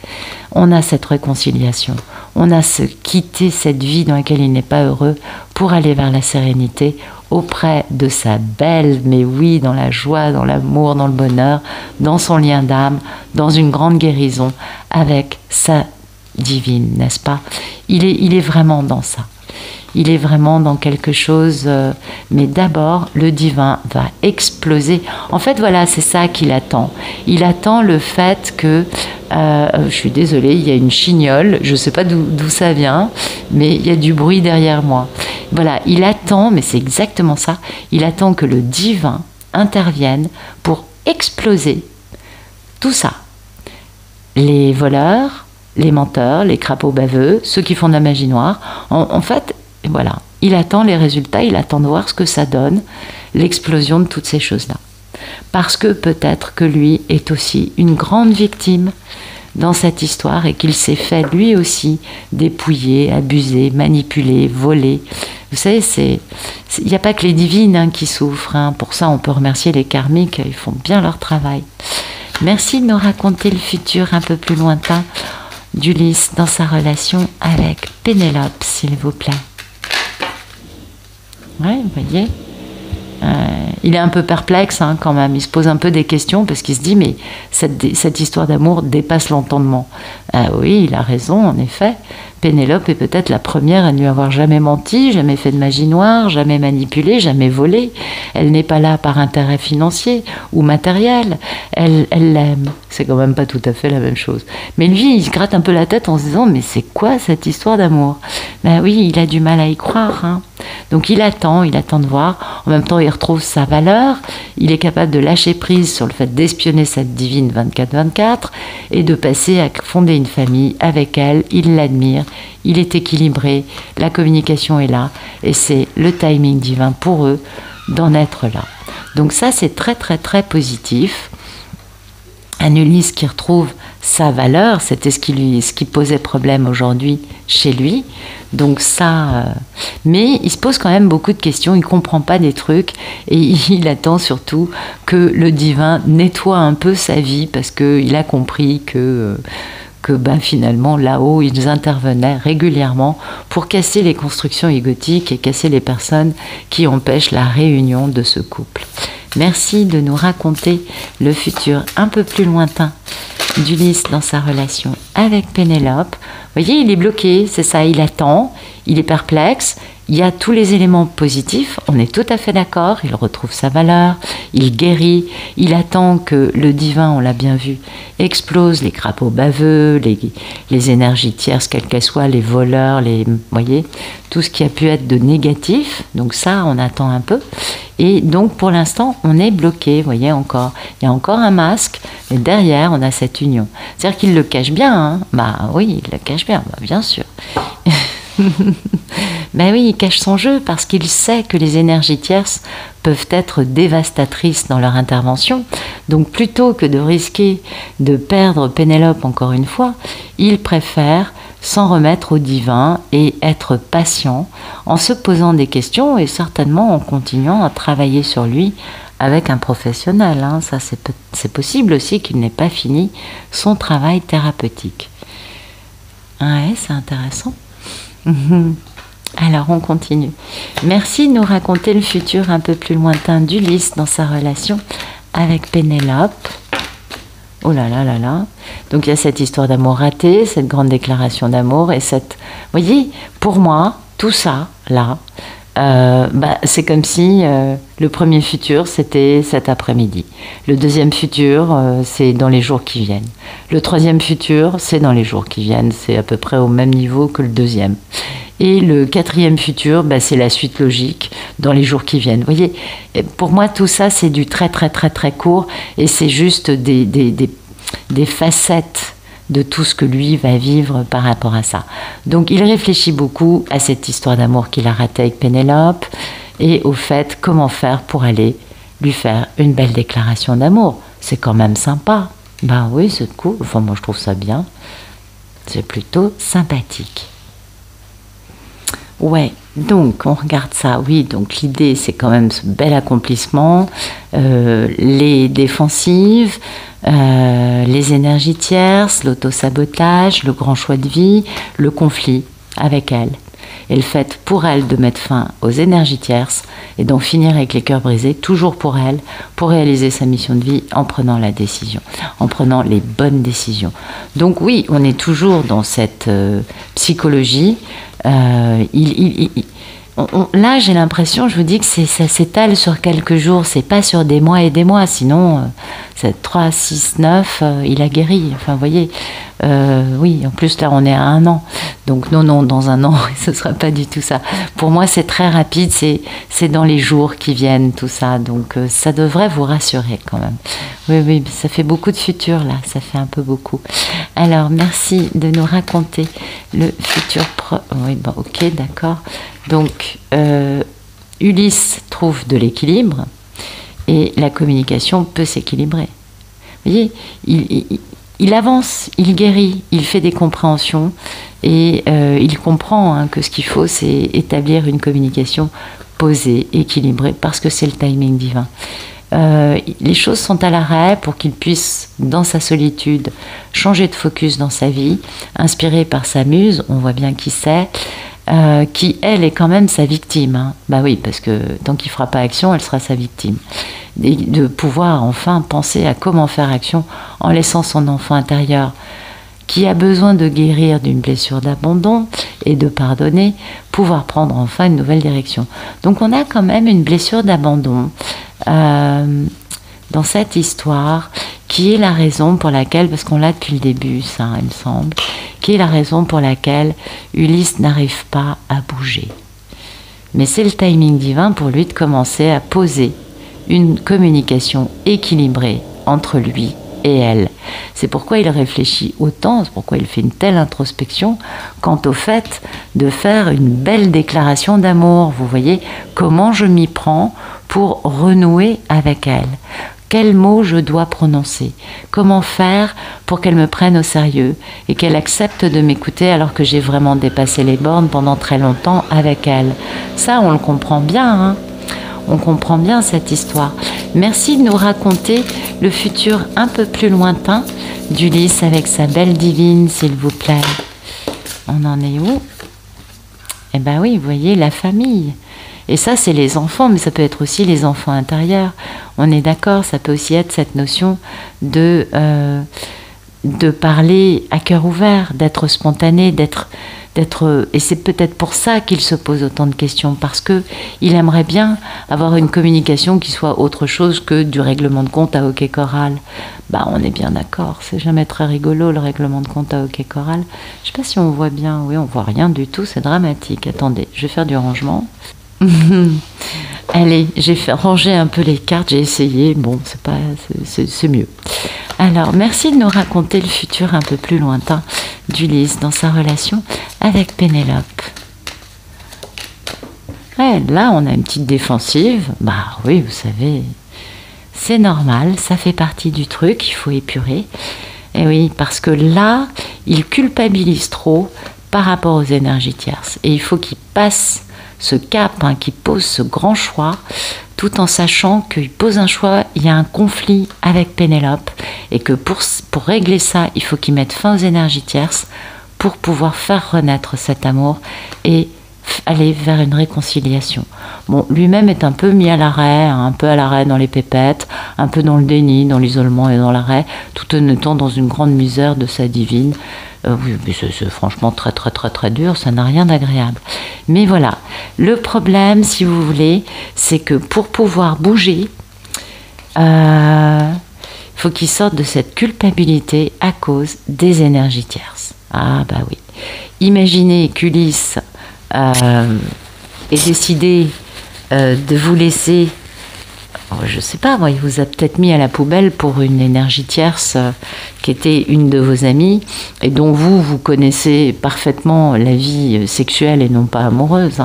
On a cette réconciliation. On a quitter cette vie dans laquelle il n'est pas heureux pour aller vers la sérénité auprès de sa belle, mais oui, dans la joie, dans l'amour, dans le bonheur, dans son lien d'âme, dans une grande guérison avec sa divine, n'est-ce pas ? Il est vraiment dans ça. Il est vraiment dans quelque chose, mais d'abord, le divin va exploser. En fait, voilà, c'est ça qu'il attend. Il attend le fait que, je suis désolée, il y a une chignole, je ne sais pas d'où ça vient, mais il y a du bruit derrière moi. Voilà, il attend, mais c'est exactement ça, il attend que le divin intervienne pour exploser tout ça. Les voleurs, les menteurs, les crapauds baveux, ceux qui font de la magie noire, en fait, voilà, il attend les résultats, il attend de voir ce que ça donne, l'explosion de toutes ces choses-là. Parce que peut-être que lui est aussi une grande victime dans cette histoire et qu'il s'est fait lui aussi dépouiller, abuser, manipuler, voler. Vous savez, il n'y a pas que les divines qui souffrent. Hein. Pour ça, on peut remercier les karmiques, ils font bien leur travail. Merci de nous raconter le futur un peu plus lointain d'Ulysse dans sa relation avec Pénélope, s'il vous plaît. Ouais, vous voyez, il est un peu perplexe quand même, il se pose un peu des questions parce qu'il se dit mais cette histoire d'amour dépasse l'entendement. Oui, il a raison en effet, Pénélope est peut-être la première à ne lui avoir jamais menti, jamais fait de magie noire, jamais manipulé, jamais volé. Elle n'est pas là par intérêt financier ou matériel, elle l'aime. C'est quand même pas tout à fait la même chose. Mais lui, il se gratte un peu la tête en se disant mais c'est quoi cette histoire d'amour ? Ben oui, il a du mal à y croire. Hein. Donc il attend de voir. En même temps, il retrouve sa valeur. Il est capable de lâcher prise sur le fait d'espionner cette divine 24/24 et de passer à fonder une famille avec elle. Il l'admire. Il est équilibré. La communication est là. Et c'est le timing divin pour eux d'en être là. Donc ça, c'est très, très, très positif. Un Ulysse qui retrouve sa valeur, c'était ce qui posait problème aujourd'hui chez lui. Donc ça, mais il se pose quand même beaucoup de questions, il ne comprend pas des trucs et il attend surtout que le divin nettoie un peu sa vie parce qu'il a compris que finalement là-haut ils intervenaient régulièrement pour casser les constructions égotiques et casser les personnes qui empêchent la réunion de ce couple. Merci de nous raconter le futur un peu plus lointain d'Ulysse dans sa relation avec Pénélope. Vous voyez, il est bloqué, c'est ça, il attend, il est perplexe, il y a tous les éléments positifs, on est tout à fait d'accord, il retrouve sa valeur, il guérit, il attend que le divin, on l'a bien vu, explose les crapauds baveux, les énergies tierces, quelles qu'elles soient, les voleurs, voyez, tout ce qui a pu être de négatif, donc ça, on attend un peu. Et donc, pour l'instant, on est bloqué, vous voyez, encore. Il y a encore un masque, mais derrière, on a cette union. C'est-à-dire qu'il le cache bien, hein. Bah oui, il le cache bien, bah, bien sûr. Ben oui, il cache son jeu parce qu'il sait que les énergies tierces peuvent être dévastatrices dans leur intervention. Donc plutôt que de risquer de perdre Pénélope encore une fois, il préfère s'en remettre au divin et être patient en se posant des questions et certainement en continuant à travailler sur lui avec un professionnel. Hein. Ça, c'est possible aussi qu'il n'ait pas fini son travail thérapeutique. Ouais, c'est intéressant. Alors, on continue. Merci de nous raconter le futur un peu plus lointain d'Ulysse dans sa relation avec Pénélope. Oh là là là là. Donc, il y a cette histoire d'amour raté, cette grande déclaration d'amour et cette... Vous voyez, pour moi, tout ça, là, c'est comme si le premier futur, c'était cet après-midi. Le deuxième futur, c'est dans les jours qui viennent. Le troisième futur, c'est dans les jours qui viennent. C'est à peu près au même niveau que le deuxième. Et le quatrième futur, c'est la suite logique dans les jours qui viennent. Vous voyez, pour moi, tout ça, c'est du très, très, très, très court. Et c'est juste des facettes de tout ce que lui va vivre par rapport à ça. Donc il réfléchit beaucoup à cette histoire d'amour qu'il a ratée avec Pénélope et au fait comment faire pour aller lui faire une belle déclaration d'amour. C'est quand même sympa. Ben oui, c'est cool. Enfin, moi je trouve ça bien. C'est plutôt sympathique. Ouais, donc on regarde ça. Oui, donc l'idée c'est quand même ce bel accomplissement, les défensives, les énergies tierces, l'autosabotage, le grand choix de vie, le conflit avec elle. Et le fait pour elle de mettre fin aux énergies tierces et d'en finir avec les cœurs brisés, toujours pour elle, pour réaliser sa mission de vie en prenant la décision, en prenant les bonnes décisions. Donc oui, on est toujours dans cette psychologie. Là, j'ai l'impression, je vous dis que ça s'étale sur quelques jours, c'est pas sur des mois et des mois, sinon, c'est 3, 6, 9, il a guéri. Enfin, vous voyez, oui, en plus, là, on est à 1 an. Donc, non, dans 1 an, ce sera pas du tout ça. Pour moi, c'est très rapide, c'est dans les jours qui viennent, tout ça. Donc, ça devrait vous rassurer quand même. Oui, ça fait beaucoup de futur, là, ça fait un peu beaucoup. Alors, merci de nous raconter le futur Oui, bon, ok, d'accord. Donc, Ulysse trouve de l'équilibre et la communication peut s'équilibrer. Vous voyez, il avance, il guérit, il fait des compréhensions et il comprend que ce qu'il faut, c'est établir une communication posée, équilibrée, parce que c'est le timing divin. Les choses sont à l'arrêt pour qu'il puisse, dans sa solitude, changer de focus dans sa vie, inspiré par sa muse, on voit bien qui c'est, qui, elle, est quand même sa victime. Hein. Bah oui, parce que tant qu'il ne fera pas action, elle sera sa victime. Et de pouvoir enfin penser à comment faire action en laissant son enfant intérieur, qui a besoin de guérir d'une blessure d'abandon et de pardonner, pouvoir prendre enfin une nouvelle direction. Donc on a quand même une blessure d'abandon dans cette histoire, qui est la raison pour laquelle, parce qu'on l'a depuis le début, ça, il me semble, qui est la raison pour laquelle Ulysse n'arrive pas à bouger. Mais c'est le timing divin pour lui de commencer à poser une communication équilibrée entre lui et elle. C'est pourquoi il réfléchit autant, c'est pourquoi il fait une telle introspection quant au fait de faire une belle déclaration d'amour. Vous voyez comment je m'y prends pour renouer avec elle. Quels mots je dois prononcer? Comment faire pour qu'elle me prenne au sérieux et qu'elle accepte de m'écouter alors que j'ai vraiment dépassé les bornes pendant très longtemps avec elle? Ça, on le comprend bien, hein. On comprend bien cette histoire. Merci de nous raconter le futur un peu plus lointain d'Ulysse avec sa belle divine, s'il vous plaît. On en est où? Eh bien oui, vous voyez, la famille. Et ça, c'est les enfants, mais ça peut être aussi les enfants intérieurs. On est d'accord, ça peut aussi être cette notion de parler à cœur ouvert, d'être spontané, d'être et c'est peut-être pour ça qu'il se pose autant de questions, parce que il aimerait bien avoir une communication qui soit autre chose que du règlement de compte à hockey choral. Bah, on est bien d'accord, c'est jamais très rigolo le règlement de compte à hockey choral. Je sais pas si on voit bien, oui, on voit rien du tout, c'est dramatique. Attendez, je vais faire du rangement. Allez, j'ai fait ranger un peu les cartes, j'ai essayé, bon, c'est mieux. Alors, merci de nous raconter le futur un peu plus lointain d'Ulysse dans sa relation avec Pénélope. Ouais, là, on a une petite défensive. Bah oui, vous savez, c'est normal, ça fait partie du truc, il faut épurer. Et oui, parce que là, il culpabilise trop par rapport aux énergies tierces. Et il faut qu'il passe ce cap, qu'il pose ce grand choix, tout en sachant qu'il pose un choix, il y a un conflit avec Pénélope, et que pour régler ça, il faut qu'il mette fin aux énergies tierces pour pouvoir faire renaître cet amour et aller vers une réconciliation. Bon, lui-même est un peu mis à l'arrêt, un peu à l'arrêt dans les pépettes, un peu dans le déni, dans l'isolement et dans l'arrêt, tout en étant dans une grande misère de sa divine. Oui, mais c'est franchement très très très très dur, ça n'a rien d'agréable. Mais voilà, le problème, si vous voulez, c'est que pour pouvoir bouger, il faut qu'il sorte de cette culpabilité à cause des énergies tierces. Ah bah oui. Imaginez qu'Ulysse ait décidé de vous laisser, je sais pas, il vous a peut-être mis à la poubelle pour une énergie tierce qui était une de vos amies et dont vous connaissez parfaitement la vie sexuelle et non pas amoureuse,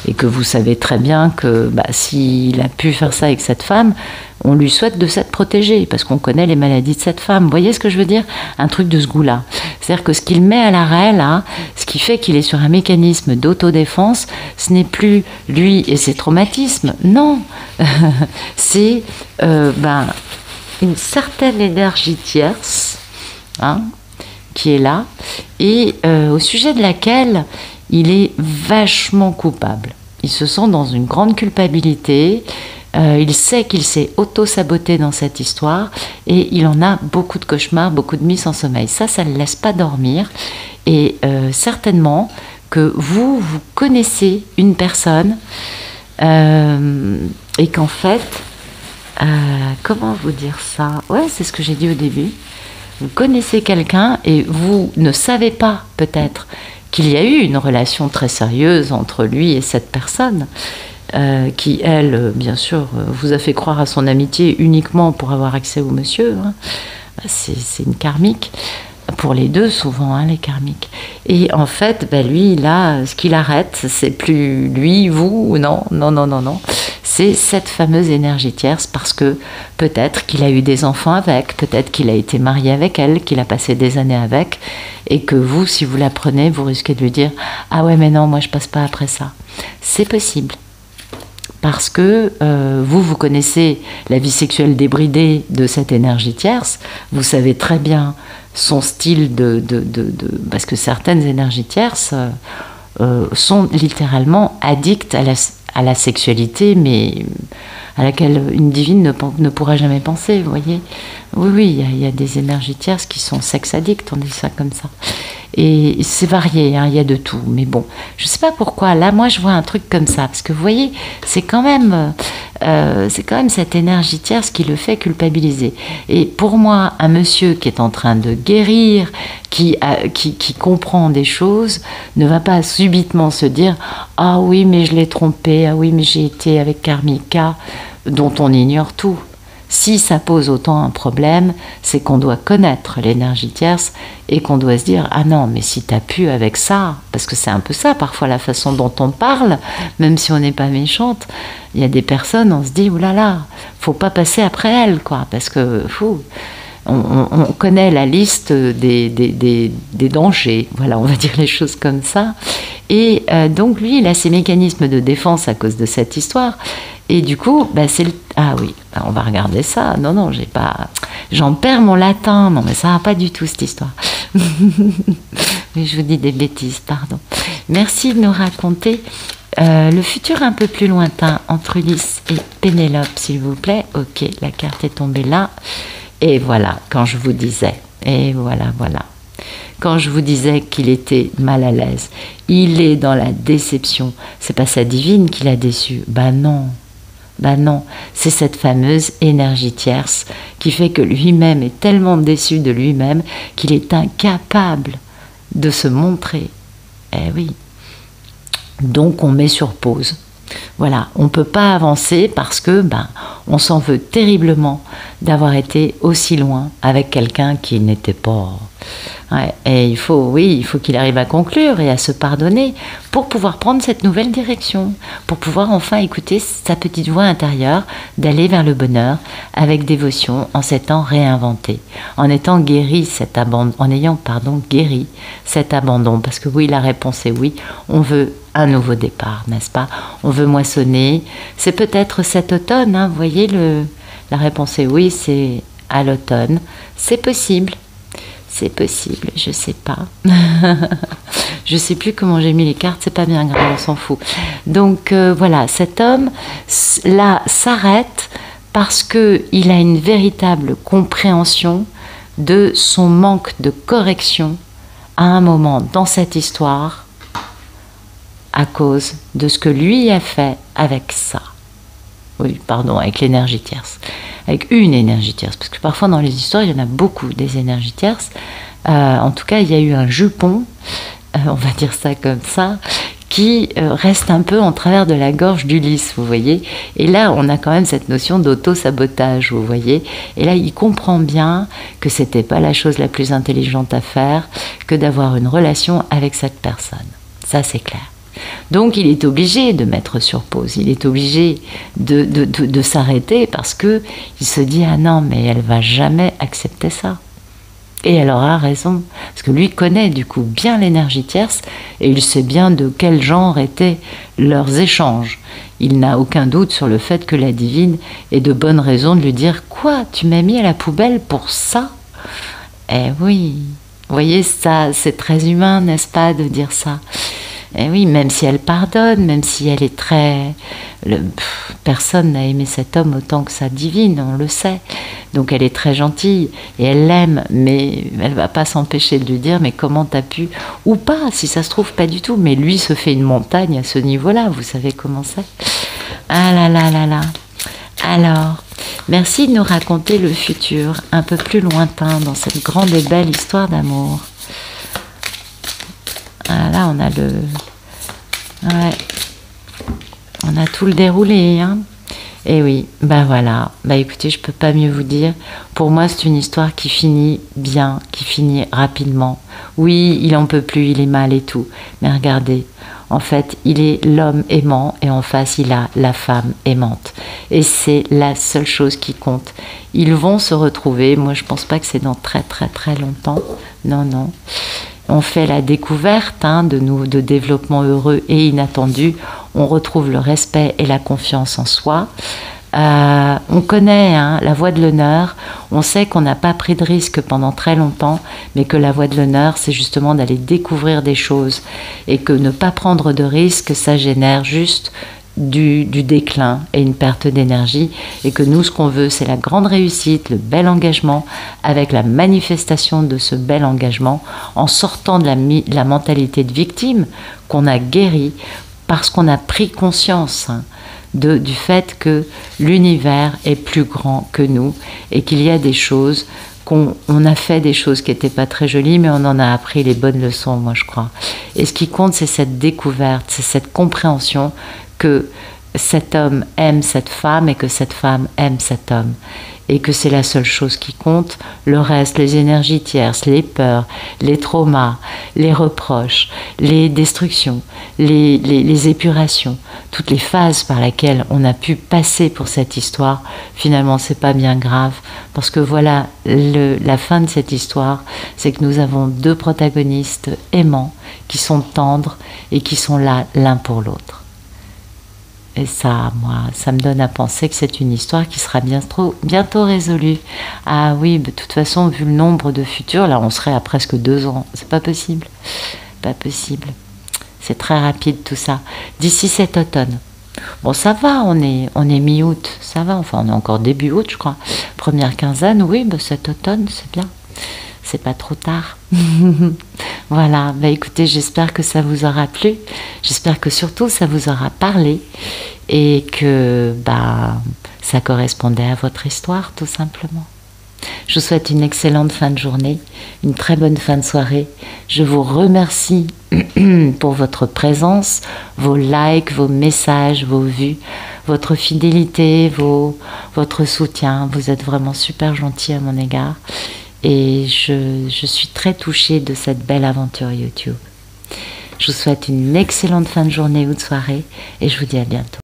et que vous savez très bien que s'il a pu faire ça avec cette femme, on lui souhaite de s'être protégé, parce qu'on connaît les maladies de cette femme. Vous voyez ce que je veux dire? Un truc de ce goût-là. C'est-à-dire que ce qu'il met à l'arrêt, là, ce qui fait qu'il est sur un mécanisme d'autodéfense, ce n'est plus lui et ses traumatismes, non. C'est une certaine énergie tierce, qui est là, et au sujet de laquelle il est vachement coupable. Il se sent dans une grande culpabilité. Il sait qu'il s'est auto-saboté dans cette histoire et il en a beaucoup de cauchemars, beaucoup de nuits sans sommeil. Ça ne le laisse pas dormir. Et certainement que vous connaissez une personne et qu'en fait, comment vous dire ça? Ouais, c'est ce que j'ai dit au début. Vous connaissez quelqu'un et vous ne savez pas peut-être qu'il y a eu une relation très sérieuse entre lui et cette personne. Qui, elle, bien sûr, vous a fait croire à son amitié uniquement pour avoir accès au monsieur. C'est une karmique. Pour les deux, souvent, les karmiques. Et en fait, lui, là, ce qu'il arrête, c'est plus lui, vous, non. C'est cette fameuse énergie tierce, parce que peut-être qu'il a eu des enfants avec, peut-être qu'il a été marié avec elle, qu'il a passé des années avec, et que vous, si vous la prenez, vous risquez de lui dire « Ah ouais, mais non, moi, je passe pas après ça. » C'est possible. Parce que vous connaissez la vie sexuelle débridée de cette énergie tierce, vous savez très bien son style parce que certaines énergies tierces sont littéralement addictes à la sexualité, mais à laquelle une divine ne pourra jamais penser, vous voyez. Oui, il y a des énergies tierces qui sont sex-addicts, on dit ça comme ça. Et c'est varié, il y a de tout. Mais bon, je ne sais pas pourquoi. Là, moi, je vois un truc comme ça. Parce que vous voyez, c'est quand même cette énergie tierce qui le fait culpabiliser. Et pour moi, un monsieur qui est en train de guérir, qui comprend des choses, ne va pas subitement se dire « Ah oui, mais je l'ai trompé. Ah oui, mais j'ai été avec Karmika », dont on ignore tout. Si ça pose autant un problème, c'est qu'on doit connaître l'énergie tierce et qu'on doit se dire « Ah non, mais si t'as pu avec ça », parce que c'est un peu ça parfois la façon dont on parle, même si on n'est pas méchante, il y a des personnes, on se dit « Ouh là là, faut pas passer après elle, quoi », parce que on connaît la liste des dangers, voilà, on va dire les choses comme ça. Et donc lui, il a ses mécanismes de défense à cause de cette histoire. Et du coup, ah oui, on va regarder ça. Non, j'en perds mon latin. Non, mais ça va pas du tout cette histoire. Mais je vous dis des bêtises, pardon. Merci de nous raconter le futur un peu plus lointain entre Ulysse et Pénélope, s'il vous plaît. Ok, la carte est tombée là. Et voilà, quand je vous disais. Et voilà. Quand je vous disais qu'il était mal à l'aise, il est dans la déception. C'est pas sa divine qui l'a déçu. Ben non, c'est cette fameuse énergie tierce qui fait que lui-même est tellement déçu de lui-même qu'il est incapable de se montrer. Eh oui. Donc on met sur pause. Voilà, on ne peut pas avancer parce que on s'en veut terriblement d'avoir été aussi loin avec quelqu'un qui n'était pas. Ouais, et il faut qu'il arrive à conclure et à se pardonner pour pouvoir prendre cette nouvelle direction, pour pouvoir enfin écouter sa petite voix intérieure d'aller vers le bonheur avec dévotion en s'étant réinventé, en étant guéri en ayant guéri cet abandon. Parce que oui, la réponse est oui, on veut un nouveau départ, n'est-ce pas? On veut moissonner. C'est peut-être cet automne, hein, vous voyez, la réponse est oui, c'est à l'automne. C'est possible. C'est possible, je sais pas. Je sais plus comment j'ai mis les cartes, c'est pas bien grave, on s'en fout. Donc voilà, cet homme là s'arrête parce que il a une véritable compréhension de son manque de correction à un moment dans cette histoire à cause de ce que lui a fait avec ça. Oui, pardon, avec l'énergie tierce. Avec une énergie tierce. Parce que parfois dans les histoires, il y en a beaucoup des énergies tierces. En tout cas, il y a eu un jupon, on va dire ça comme ça, qui reste un peu en travers de la gorge d'Ulysse, vous voyez. Et là, on a quand même cette notion d'auto-sabotage, vous voyez. Et là, il comprend bien que c'était pas la chose la plus intelligente à faire que d'avoir une relation avec cette personne. Ça, c'est clair. Donc il est obligé de mettre sur pause, il est obligé de s'arrêter parce que il se dit ah non mais elle va jamais accepter ça. Et elle aura raison, parce que lui connaît du coup bien l'énergie tierce et il sait bien de quel genre étaient leurs échanges. Il n'a aucun doute sur le fait que la divine ait de bonnes raisons de lui dire quoi, tu m'as mis à la poubelle pour ça? Eh oui, vous voyez ça, c'est très humain, n'est-ce pas, de dire ça? Et oui, même si elle pardonne, même si elle est très... personne n'a aimé cet homme autant que sa divine, on le sait. Donc elle est très gentille et elle l'aime, mais elle ne va pas s'empêcher de lui dire mais comment t'as pu... Ou pas, si ça se trouve pas du tout, mais lui se fait une montagne à ce niveau-là, vous savez comment c'est. Ah là là là là. Alors, merci de nous raconter le futur un peu plus lointain dans cette grande et belle histoire d'amour. Ah, là, on a ouais. On a tout le déroulé, hein. Et oui, voilà. Écoutez, je peux pas mieux vous dire. Pour moi, c'est une histoire qui finit bien, qui finit rapidement. Oui, il en peut plus, il est mal et tout. Mais regardez, en fait, il est l'homme aimant et en face, il a la femme aimante. Et c'est la seule chose qui compte. Ils vont se retrouver. Moi, je pense pas que c'est dans très très très longtemps. Non, non. On fait la découverte de développement heureux et inattendu. On retrouve le respect et la confiance en soi. On connaît la voie de l'honneur. On sait qu'on n'a pas pris de risque pendant très longtemps, mais que la voie de l'honneur, c'est justement d'aller découvrir des choses. Et que ne pas prendre de risque, ça génère juste du déclin et une perte d'énergie, et que nous, ce qu'on veut, c'est la grande réussite, le bel engagement, avec la manifestation de ce bel engagement, en sortant de la mentalité de victime qu'on a guérie, parce qu'on a pris conscience du fait que l'univers est plus grand que nous, et qu'il y a des choses on a fait des choses qui n'étaient pas très jolies, mais on en a appris les bonnes leçons, moi je crois. Et ce qui compte, c'est cette découverte, c'est cette compréhension que cet homme aime cette femme et que cette femme aime cet homme. Et que c'est la seule chose qui compte. Le reste, les énergies tierces, les peurs, les traumas, les reproches, les destructions, les épurations, toutes les phases par lesquelles on a pu passer pour cette histoire, finalement, c'est pas bien grave. Parce que voilà, la fin de cette histoire, c'est que nous avons deux protagonistes aimants, qui sont tendres et qui sont là l'un pour l'autre. Et ça, moi, ça me donne à penser que c'est une histoire qui sera bientôt résolue. Ah oui, de toute façon, vu le nombre de futurs, là, on serait à presque 2 ans. C'est pas possible. Pas possible. C'est très rapide tout ça. D'ici cet automne. Bon, ça va, on est mi-août. Ça va, enfin, on est encore début août, je crois. Première quinzaine, oui, cet automne, c'est bien. c'est pas trop tard. Voilà, bah écoutez, j'espère que ça vous aura plu, j'espère que surtout ça vous aura parlé et que bah, ça correspondait à votre histoire tout simplement. Je vous souhaite une excellente fin de journée, une très bonne fin de soirée. Je vous remercie pour votre présence, vos likes, vos messages, vos vues, votre fidélité, votre soutien. Vous êtes vraiment super gentils à mon égard. Et je suis très touchée de cette belle aventure YouTube. Je vous souhaite une excellente fin de journée ou de soirée et je vous dis à bientôt.